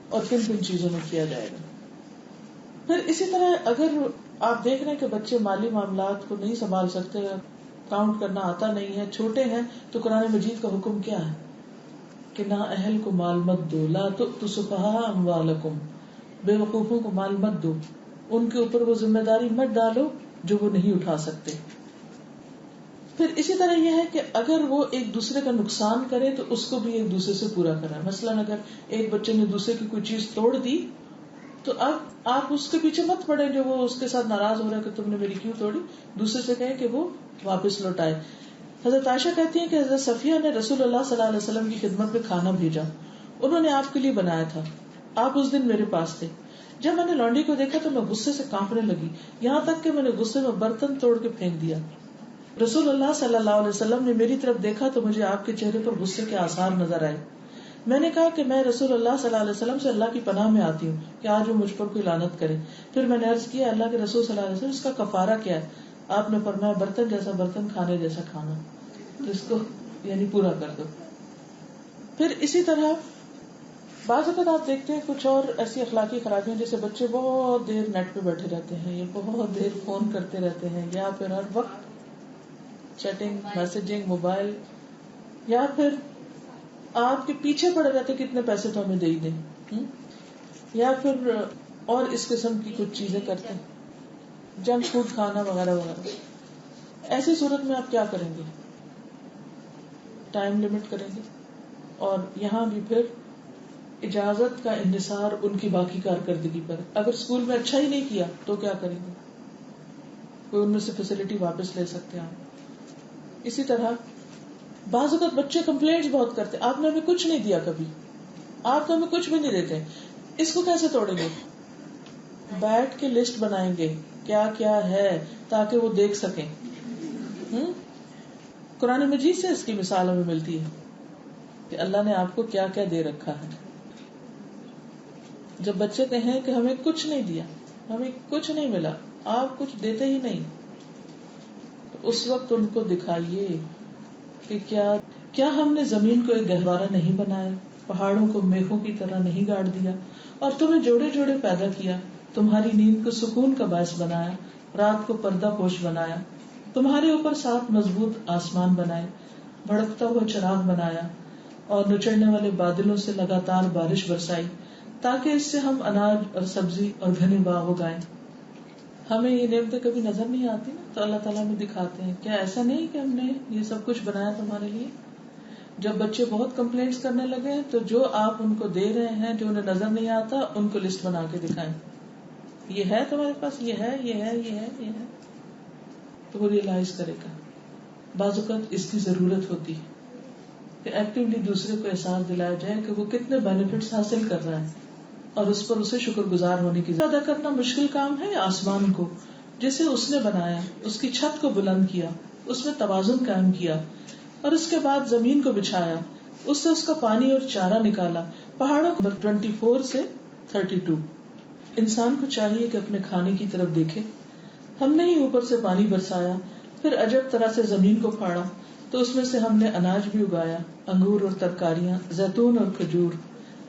اور کن کن چیزوں میں کیا جائے گا. پھر اسی طرح اگر آپ دیکھ رہے ہیں کہ بچے مالی معاملات کو نہیں سنبھال سکتے، کاؤنٹ کرنا آتا نہیں ہے، چھوٹے ہیں، تو قرآن مجید کا حکم کیا ہے کہ نہ اہل کو مال مت دو، لا تؤتوا السفہاء اموالکم، بے وقوفوں کو مال مت دو، ان کے اوپر وہ ذمہ داری مت ڈالو جو وہ نہیں اٹھا سکتے. پھر اسی طرح یہ ہے کہ اگر وہ ایک دوسرے کا نقصان کرے تو اس کو بھی ایک دوسرے سے پورا کریں. مثلاً اگر ایک بچے نے دوسرے کی کوئی چیز توڑ دی تو اب آپ اس کے پیچھے مت پڑے جو وہ اس کے ساتھ ناراض ہو رہا ہے کہ تم نے میری کیوں توڑی، دوسرے سے کہیں کہ وہ واپس لوٹائے. حضرت عائشہ کہتی ہیں کہ حضرت صفیہ نے رسول اللہ صلی اللہ علیہ وسلم کی خدمت میں کھانا بھیجا، انہوں نے آپ کے لیے بنایا تھا، آپ اس دن میرے پاس تھے. جب میں نے لونڈی کو دیکھا تو میں غصے سے کانپنے لگی، یہاں تک کہ میں نے غصے میں برتن توڑ کے پھینک دیا. رسول اللہ صلی اللہ علیہ وسلم نے میری طرف دیکھا تو مجھے آپ کے چہرے پر غصے کے آثار نظر آئے. میں نے کہا کہ میں رسول اللہ صلی اللہ علیہ وسلم سے اللہ کی پناہ میں آتی ہوں کہ آج وہ مجھ پر کوئی لعنت کرے. پھر میں نے عرض کیا اللہ کے رسول صلی اللہ علیہ وسلم اس کا کفارہ کیا ہے؟ آپ نے فرمایا برتن جیسا برتن، کھانے جیسا کھانا، تو اس کو یعنی پورا کر دو. پھر اسی طرح بعض اوقات آپ دیکھتے ہیں کچھ اور ایسی اخلاقی خرابیاں، جیسے بچے بہت دیر نیٹ پہ بیٹھے رہتے ہیں یا بہت دیر فون کرتے رہتے ہیں، یا پھر ہر وقت چیٹنگ، میسجنگ، موبائل، یا پھر آپ کے پیچھے پڑے رہتے کتنے پیسے تو ہمیں دے ہی دیں، یا پھر اور اس قسم کی کچھ چیزیں کرتے ہیں، جنک فوڈ کھانا وغیرہ وغیرہ. ایسی صورت میں آپ کیا کریں گے؟ ٹائم لمٹ کریں گے. اور یہاں بھی پھر اجازت کا انحصار ان کی باقی کارکردگی پر. اگر اسکول میں اچھا ہی نہیں کیا تو کیا کریں گے؟ کوئی ان میں سے فیسلٹی واپس لے سکتے ہیں آپ. اسی طرح بعض اوقات بچے کمپلینٹس بہت کرتے, آپ نے ہمیں کچھ نہیں دیا, کبھی آپ تو ہمیں کچھ بھی نہیں دیتے. اس کو کیسے توڑیں گے؟ بیٹھ کے لسٹ بنائیں گے کیا کیا ہے تاکہ وہ دیکھ سکیں. قرآن مجید سے اس کی مثال ہمیں ملتی ہے کہ اللہ نے آپ کو کیا کیا دے رکھا ہے. جب بچے کہیں کہ ہمیں کچھ نہیں دیا, ہمیں کچھ نہیں ملا, آپ کچھ دیتے ہی نہیں, تو اس وقت ان کو دکھائیے کہ کیا ہم نے زمین کو ایک گہوارہ نہیں بنایا, پہاڑوں کو میخوں کی طرح نہیں گاڑ دیا, اور تمہیں جوڑے جوڑے پیدا کیا, تمہاری نیند کو سکون کا باعث بنایا, رات کو پردہ پوش بنایا, تمہارے اوپر 7 مضبوط آسمان بنائے, بھڑکتا ہوا چراغ بنایا, اور نچڑنے والے بادلوں سے لگاتار بارش برسائی تاکہ اس سے ہم اناج اور سبزی اور گھنے باغ اگائیں. ہمیں یہ نعمتیں کبھی نظر نہیں آتی نا, تو اللہ تعالیٰ میں دکھاتے ہیں کیا ایسا نہیں کہ ہم نے یہ سب کچھ بنایا تمہارے لیے. جب بچے بہت کمپلینٹس کرنے لگے تو جو آپ ان کو دے رہے ہیں, جو انہیں نظر نہیں آتا, ان کو لسٹ بنا کے دکھائیں, یہ ہے تمہارے پاس, یہ ہے, یہ ہے, یہ ہے, یہ ہے, تو وہ ریئلائز کرے گا. بعض اوقات اس کی ضرورت ہوتی ہے کہ ایکٹیولی دوسرے کو احساس دلایا جائے کہ وہ کتنے بینیفٹس حاصل کر رہا ہے, اور اس پر اسے شکر گزار ہونے کی. ادا کرنا مشکل کام ہے آسمان کو جسے اس نے بنایا, اس کی چھت کو بلند کیا, اس میں توازن قائم کیا, اور اس کے بعد زمین کو بچھایا, اس سے اس کا پانی اور چارہ نکالا, پہاڑوں کو 24 سے 32. انسان کو چاہیے کہ اپنے کھانے کی طرف دیکھے. ہم نے ہی اوپر سے پانی برسایا, پھر عجب طرح سے زمین کو پھاڑا تو اس میں سے ہم نے اناج بھی اگایا, انگور اور ترکاریاں, زیتون اور کھجور,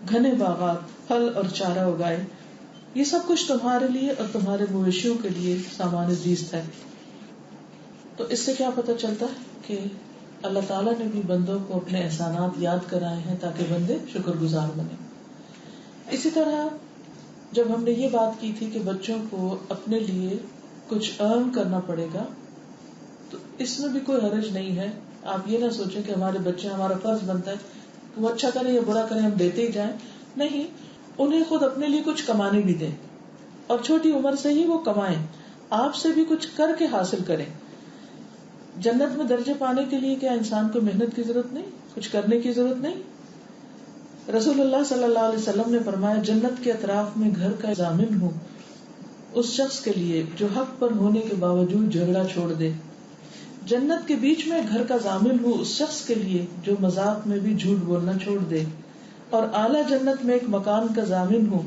گھنے باغات, پھل اور چارہ اگائے. یہ سب کچھ تمہارے لیے اور تمہارے مویشیوں کے لیے سامان زیست ہے. تو اس سے کیا پتہ چلتا ہے کہ اللہ تعالیٰ نے بھی بندوں کو اپنے احسانات یاد کرائے ہیں تاکہ بندے شکر گزار بنے. اسی طرح جب ہم نے یہ بات کی تھی کہ بچوں کو اپنے لیے کچھ ارن کرنا پڑے گا, تو اس میں بھی کوئی حرج نہیں ہے. آپ یہ نہ سوچیں کہ ہمارے بچے, ہمارا فرض بنتا ہے وہ اچھا کریں یا برا کریں ہم دیتے ہی جائیں. نہیں, انہیں خود اپنے لیے کچھ کمانے بھی دیں, اور چھوٹی عمر سے ہی وہ کمائیں, آپ سے بھی کچھ کر کے حاصل کریں. جنت میں درجے پانے کے لیے کیا انسان کو محنت کی ضرورت نہیں, کچھ کرنے کی ضرورت نہیں؟ رسول اللہ صلی اللہ علیہ وسلم نے فرمایا, جنت کے اطراف میں گھر کا ضامن ہو اس شخص کے لیے جو حق پر ہونے کے باوجود جھگڑا چھوڑ دے. جنت کے بیچ میں گھر کا ضامن ہو اس شخص کے لیے جو مذاق میں بھی جھوٹ بولنا چھوڑ دے. اور اعلیٰ جنت میں ایک مکان کا ضامن ہو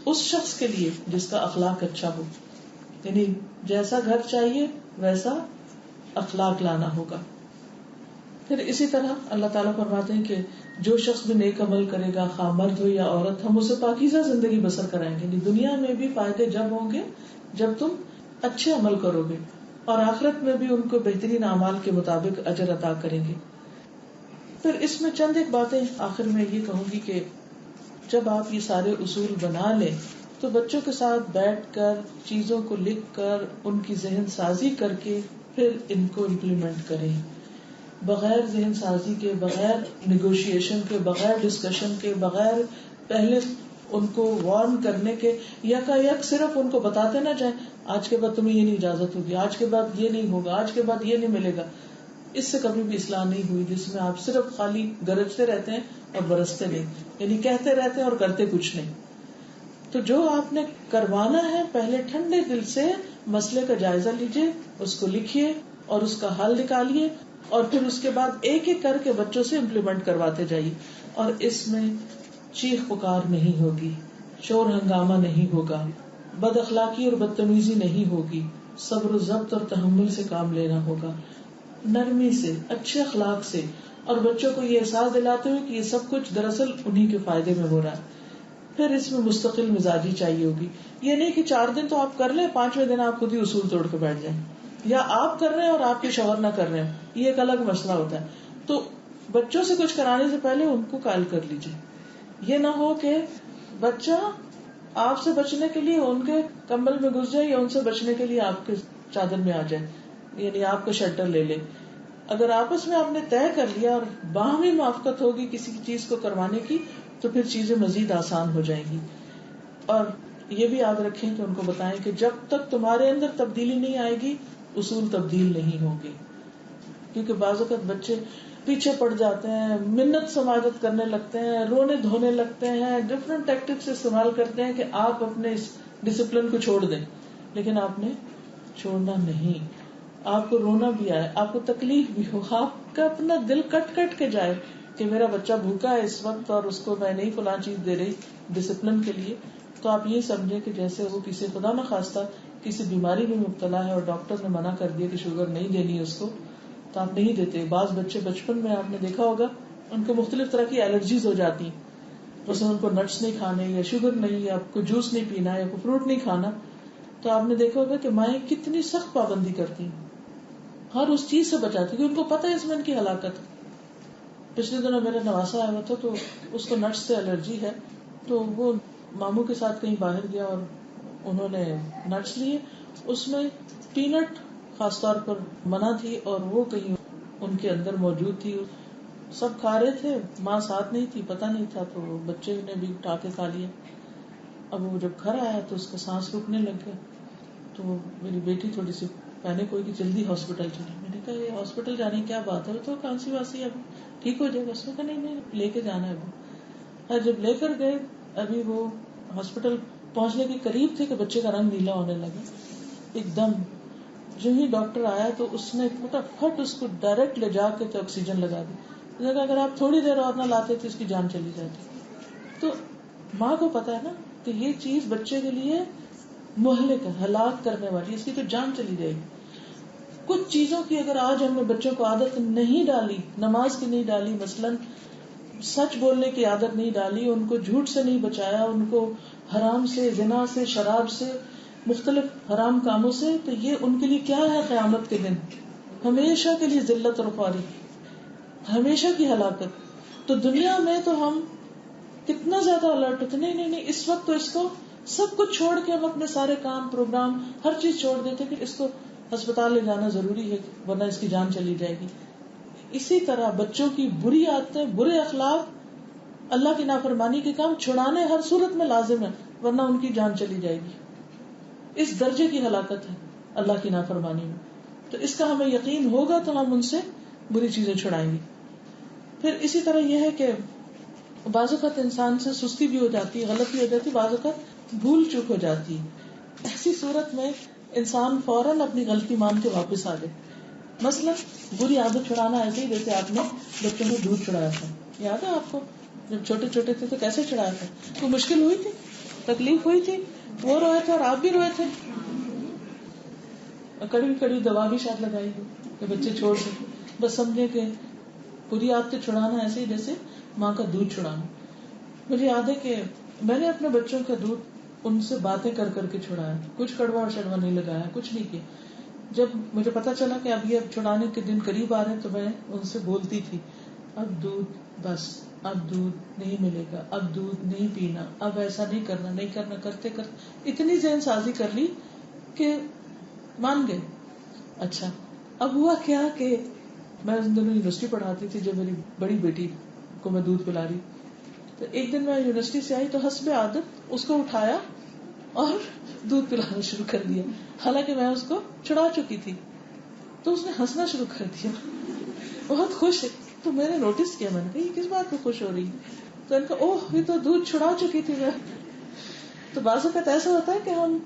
اس شخص کے لیے جس کا اخلاق اچھا ہو. یعنی جیسا گھر چاہیے ویسا اخلاق لانا ہوگا. پھر اسی طرح اللہ تعالیٰ فرماتے ہیں کہ جو شخص بھی نیک عمل کرے گا, خواہ مرد ہو یا عورت, ہم اسے پاکیزہ زندگی بسر کرائیں گے. یعنی دنیا میں بھی فائدے جب ہوں گے جب تم اچھے عمل کرو گے, اور آخرت میں بھی ان کو بہترین اعمال کے مطابق اجر عطا کریں گے. پھر اس میں چند ایک باتیں آخر میں یہ کہوں گی کہ جب آپ یہ سارے اصول بنا لیں تو بچوں کے ساتھ بیٹھ کر چیزوں کو لکھ کر ان کی ذہن سازی کر کے پھر ان کو امپلیمنٹ کریں. بغیر ذہن سازی کے, بغیر نیگوشیشن کے, بغیر ڈسکشن کے, بغیر پہلے ان کو وارن کرنے کے, یک صرف ان کو بتاتے نہ جائیں آج کے بعد تمہیں یہ نہیں اجازت ہوگی, آج کے بعد یہ نہیں ہوگا, آج کے بعد یہ نہیں ملے گا. اس سے کبھی بھی اصلاح نہیں ہوئی, جس میں آپ صرف خالی گرجتے رہتے ہیں اور برستے نہیں, یعنی کہتے رہتے ہیں اور کرتے کچھ نہیں. تو جو آپ نے کروانا ہے پہلے ٹھنڈے دل سے مسئلے کا جائزہ لیجئے, اس کو لکھیے اور اس کا حل نکالیے, اور پھر اس کے بعد ایک ایک کر کے بچوں سے امپلیمنٹ کرواتے جائیے. اور اس میں چیخ پکار نہیں ہوگی, شور ہنگامہ نہیں ہوگا, بد اخلاقی اور بدتمیزی نہیں ہوگی, صبر و ضبط اور تحمل سے کام لینا ہوگا, نرمی سے, اچھے اخلاق سے, اور بچوں کو یہ احساس دلاتے ہوئے کہ یہ سب کچھ دراصل انہی کے فائدے میں ہو رہا ہے. پھر اس میں مستقل مزاجی چاہیے ہوگی. یہ نہیں کہ 4 دن تو آپ کر لیں, 5ویں دن آپ خود ہی اصول توڑ کے بیٹھ جائیں, یا آپ کر رہے ہیں اور آپ کے شوہر نہ کر رہے ہیں, یہ ایک الگ مسئلہ ہوتا ہے. تو بچوں سے کچھ کرانے سے پہلے ان کو قائل کر لیجیے. یہ نہ ہو کہ بچہ آپ سے بچنے کے لیے ان کے کمبل میں گھس جائے یا ان سے بچنے کے لیے آپ کے چادر میں آ جائے, یعنی آپ کا شیلٹر لے لے. اگر آپس میں آپ نے طے کر لیا اور باہمی موافقت ہوگی کسی چیز کو کروانے کی تو پھر چیزیں مزید آسان ہو جائیں گی. اور یہ بھی یاد رکھیں کہ ان کو بتائیں کہ جب تک تمہارے اندر تبدیلی نہیں آئے گی اصول تبدیل نہیں ہوں گے. کیونکہ بعض اوقات بچے پیچھے پڑ جاتے ہیں, منت سماجت کرنے لگتے ہیں, رونے دھونے لگتے ہیں, ڈفرینٹ ٹیکٹکس استعمال کرتے ہیں کہ آپ اپنے اس ڈسپلن کو چھوڑ دیں. لیکن آپ نے چھوڑنا نہیں. آپ کو رونا بھی آئے, آپ کو تکلیف بھی ہو, آپ کا اپنا دل کٹ کٹ کے جائے کہ میرا بچہ بھوکا ہے اس وقت اور اس کو میں نہیں فلاں چیز دے رہی ڈسپلن کے لیے, تو آپ یہ سمجھیں کہ جیسے وہ کسی خدا نہ خواستہ کسی بیماری میں مبتلا ہے اور ڈاکٹر نے منع کر دیا کہ شوگر نہیں دینی اس کو, تو آپ نہیں دیتے. بعض بچے بچپن میں آپ نے دیکھا ہوگا ان کو مختلف طرح کی الرجیز ہو جاتی ہیں, جیسے ان کو نٹس نہیں کھانے یا شوگر نہیں یا آپ کو جوس نہیں پینا یا کوئی فروٹ نہیں کھانا, تو آپ نے دیکھا ہوگا کہ مائیں کتنی سخت پابندی کرتی ہیں, ہر اس چیز سے بچاتی, کیونکہ ان کو پتہ ہے اس میں ان کی ہلاکت. پچھلے دنوں میرا نواسا آیا ہوا تھا تو اس کو نٹس سے الرجی ہے, تو وہ ماموں کے ساتھ کہیں باہر گیا اور انہوں نے نٹس لیے, اس میں پینٹ خاص طور پر منع تھی اور وہ کہیں ان کے اندر موجود تھی. سب کھا رہے تھے, ماں ساتھ نہیں تھی, پتہ نہیں تھا, تو بچے نے بھی اٹھا کے کھا لیا. اب وہ جب گھر آیا تو اس کا سانس رکنے لگ گیا, تو میری بیٹی تھوڑی سی پینک ہوئی کہ جلدی ہاسپٹل چلے. میں نے کہا یہ ہاسپٹل جانے کی کیا بات ہے, تو کھانسی وانسی اب ٹھیک ہو جائے گا. اس نے کہا نہیں لے کے جانا ہے. وہ جب لے کر گئے, ابھی وہ ہاسپٹل پہنچنے کے قریب تھے کہ بچے کا رنگ نیلا ہونے لگا ایک دم. جو ہی ڈاکٹر آیا تو اس نے فٹافٹ اس کو ڈائریکٹ لے جا کے تو آکسیجن لگا دی. اگر آپ تھوڑی دیر اور نہ لاتے تو اس کی جان چلی جاتی. تو ماں کو پتا ہے نا کہ یہ چیز بچے کے لیے مہلک ہے, ہلاک کرنے والی, اس کی تو جان چلی جائے گی. کچھ چیزوں کی اگر آج ہم نے بچوں کو عادت نہیں ڈالی, نماز کی نہیں ڈالی, مثلاً سچ بولنے کی عادت نہیں ڈالی, ان کو جھوٹ سے نہیں بچایا, ان کو حرام سے, زنا سے, شراب سے, مختلف حرام کاموں سے, تو یہ ان کے لیے کیا ہے قیامت کے دن ہمیشہ کے لیے ذلت اور خواری, ہمیشہ کی ہلاکت. تو دنیا میں تو ہم کتنا زیادہ الرٹ ہوتے, نہیں اس وقت تو اس کو سب کچھ چھوڑ کے ہم اپنے سارے کام پروگرام ہر چیز چھوڑ دیتے کہ اس کو ہسپتال لے جانا ضروری ہے ورنہ اس کی جان چلی جائے گی. اسی طرح بچوں کی بری عادتیں, برے اخلاق, اللہ کی نافرمانی کے کام چھڑانے ہر صورت میں لازم ہے ورنہ ان کی جان چلی جائے گی. اس درجے کی ہلاکت ہے اللہ کی نافرمانی میں. تو اس کا ہمیں یقین ہوگا تو ہم ان سے بری چیزیں چھڑائیں گے. پھر اسی طرح یہ ہے کہ بعض اوقات انسان سے سستی بھی ہو جاتی ہے, غلطی ہو جاتی ہے, بعض اوقات بھول چوک ہو جاتی ہے. ایسی صورت میں انسان فوراً اپنی غلطی مان کے واپس آ جائے. مثلا بری عادت چھڑانا ایسے ہی جیسے آپ نے بچوں کو دودھ چھڑایا تھا, یاد ہے آپ کو جب چھوٹے چھوٹے تھے تو کیسے چھڑایا تھا؟ کوئی مشکل ہوئی تھی, تکلیف ہوئی تھی, وہ روئے تھے اور آپ بھی روئے تھے, کڑی کڑی دوا بھی شاید لگائی ہو کہ بچے چھوڑ دیں. بس سمجھے کہ بری عادتیں چھڑانا ایسے ہی جیسے ماں کا دودھ چھڑانا. مجھے یاد ہے کہ میں نے اپنے بچوں کا دودھ ان سے باتیں کر کر کے چھڑایا, کچھ کڑوا اور شڑوا نہیں لگایا, کچھ نہیں کیا. جب مجھے پتا چلا کہ اب یہ چھڑانے کے دن قریب آ رہے ہیں تو میں ان سے بولتی تھی, اب دودھ بس, اب دودھ نہیں ملے گا, اب دودھ نہیں پینا, اب ایسا نہیں کرنا, کرتے کرتے اتنی ذہن سازی کر لی کہ مان گئے. اچھا اب ہوا کیا کہ میں ان دنوں یونیورسٹی پڑھاتی تھی, جب میری بڑی بیٹی کو میں دودھ پلا رہی, تو ایک دن میں یونیورسٹی سے آئی تو حسب عادت اس کو اٹھایا اور دودھ پلانا شروع کر دیا, حالانکہ میں اس کو چھڑا چکی تھی. تو اس نے ہنسنا شروع کر دیا, بہت خوش ہے. تو میں نے نوٹس کیا, میں نے کہا یہ کس بات پہ خوش ہو رہی ہے؟ تو ان کا اوہ یہ تو دودھ چھڑا چکی تھی میں. تو بعض اوقات ایسا ہوتا ہے کہ ہم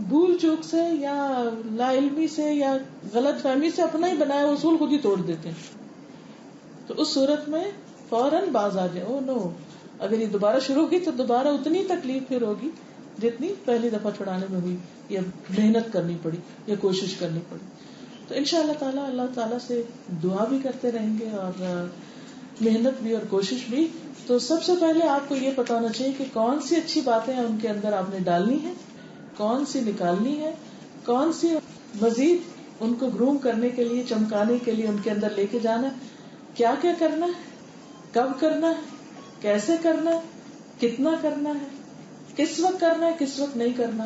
بھول چوک سے یا لا علمی سے یا غلط فہمی سے اپنا ہی بنایا اصول خود ہی توڑ دیتے ہیں. تو اس صورت میں فوراً باز آ جائے, او نو, اگر یہ دوبارہ شروع ہوگی تو دوبارہ اتنی تکلیف پھر ہوگی جتنی پہلی دفعہ چھڑانے میں ہوئی, یا محنت کرنی پڑی یا کوشش کرنی پڑی. تو انشاءاللہ اللہ تعالیٰ سے دعا بھی کرتے رہیں گے اور محنت بھی اور کوشش بھی. تو سب سے پہلے آپ کو یہ پتا ہونا چاہیے کہ کون سی اچھی باتیں ہیں ان کے اندر آپ نے ڈالنی ہے, کون سی نکالنی ہے, کون سی مزید ان کو گروم کرنے کے لیے, چمکانے کے لیے ان کے اندر لے کے جانا ہے, کیا کیا کرنا ہے, کب کرنا ہے, کیسے کرنا ہے, کتنا کرنا ہے, کس وقت کرنا ہے, کس وقت نہیں کرنا,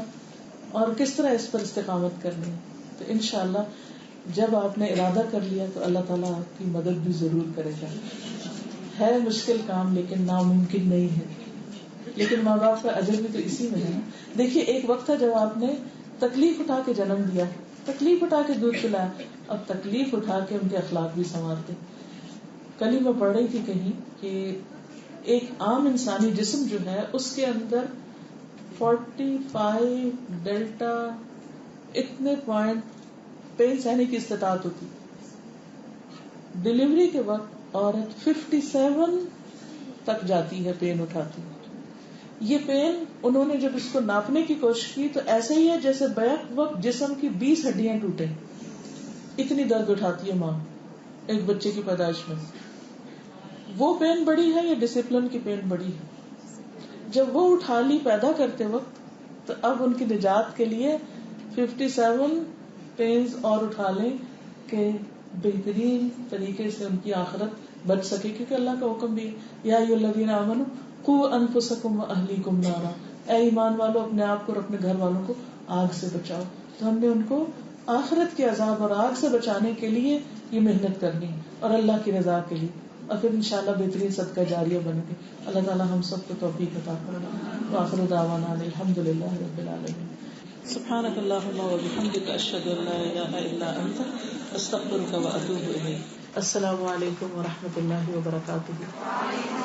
اور کس طرح اس پر استقامت کرنی ہے. تو انشاءاللہ جب آپ نے ارادہ کر لیا تو اللہ تعالیٰ آپ کی مدد بھی ضرور کرے گا. ہے مشکل کام لیکن ناممکن نہیں ہے. لیکن ماں باپ کا اجر بھی تو اسی میں ہے. دیکھیے ایک وقت تھا جب آپ نے تکلیف اٹھا کے جنم دیا, تکلیف اٹھا کے دودھ پلایا, اب تکلیف اٹھا کے ان کے اخلاق بھی سنوارتے. کل ہی میں پڑھ رہی تھی کہیں کہ ایک عام انسانی جسم جو ہے اس کے اندر 45 ڈیلٹا اتنے پوائنٹ پین سہنے کی استطاعت ہوتی. ڈلیوری کے وقت عورت 57 تک جاتی ہے پین اٹھاتی. یہ پین انہوں نے جب اس کو ناپنے کی کوشش کی تو ایسے ہی ہے جیسے بیک وقت جسم کی 20 ہڈیاں ٹوٹے. اتنی درد اٹھاتی ہے ماں ایک بچے کی پیدائش میں. وہ پین بڑی ہے یا ڈسپلن کی پین بڑی ہے؟ جب وہ اٹھا لی پیدا کرتے وقت تو اب ان کی نجات کے لیے 57 پینز اور اٹھا لیں کہ بہترین طریقے سے ان کی آخرت بچ سکے. کیونکہ اللہ کا حکم بھی یا ایھا الذین آمنوا قوا انفسکم واہلیکم نارا, اے ایمان والو اپنے آپ کو اور اپنے گھر والوں کو آگ سے بچاؤ. تو ہم نے ان کو آخرت کے عذاب اور آگ سے بچانے کے لیے یہ محنت کرنی ہے اور اللہ کی رضا کے لیے, اور پھر انشاءاللہ بہترین صدقہ جاریہ بنے گی. اللہ تعالی ہم سب کو توفیق عطا فرمائے. وآخر دعوانا الحمدللہ رب العالمین. سبحانک اللہم وبحمدک اشہد ان لا الہ الا انت استغفرک واتوب الیک. السلام علیکم ورحمۃ اللہ وبرکاتہ.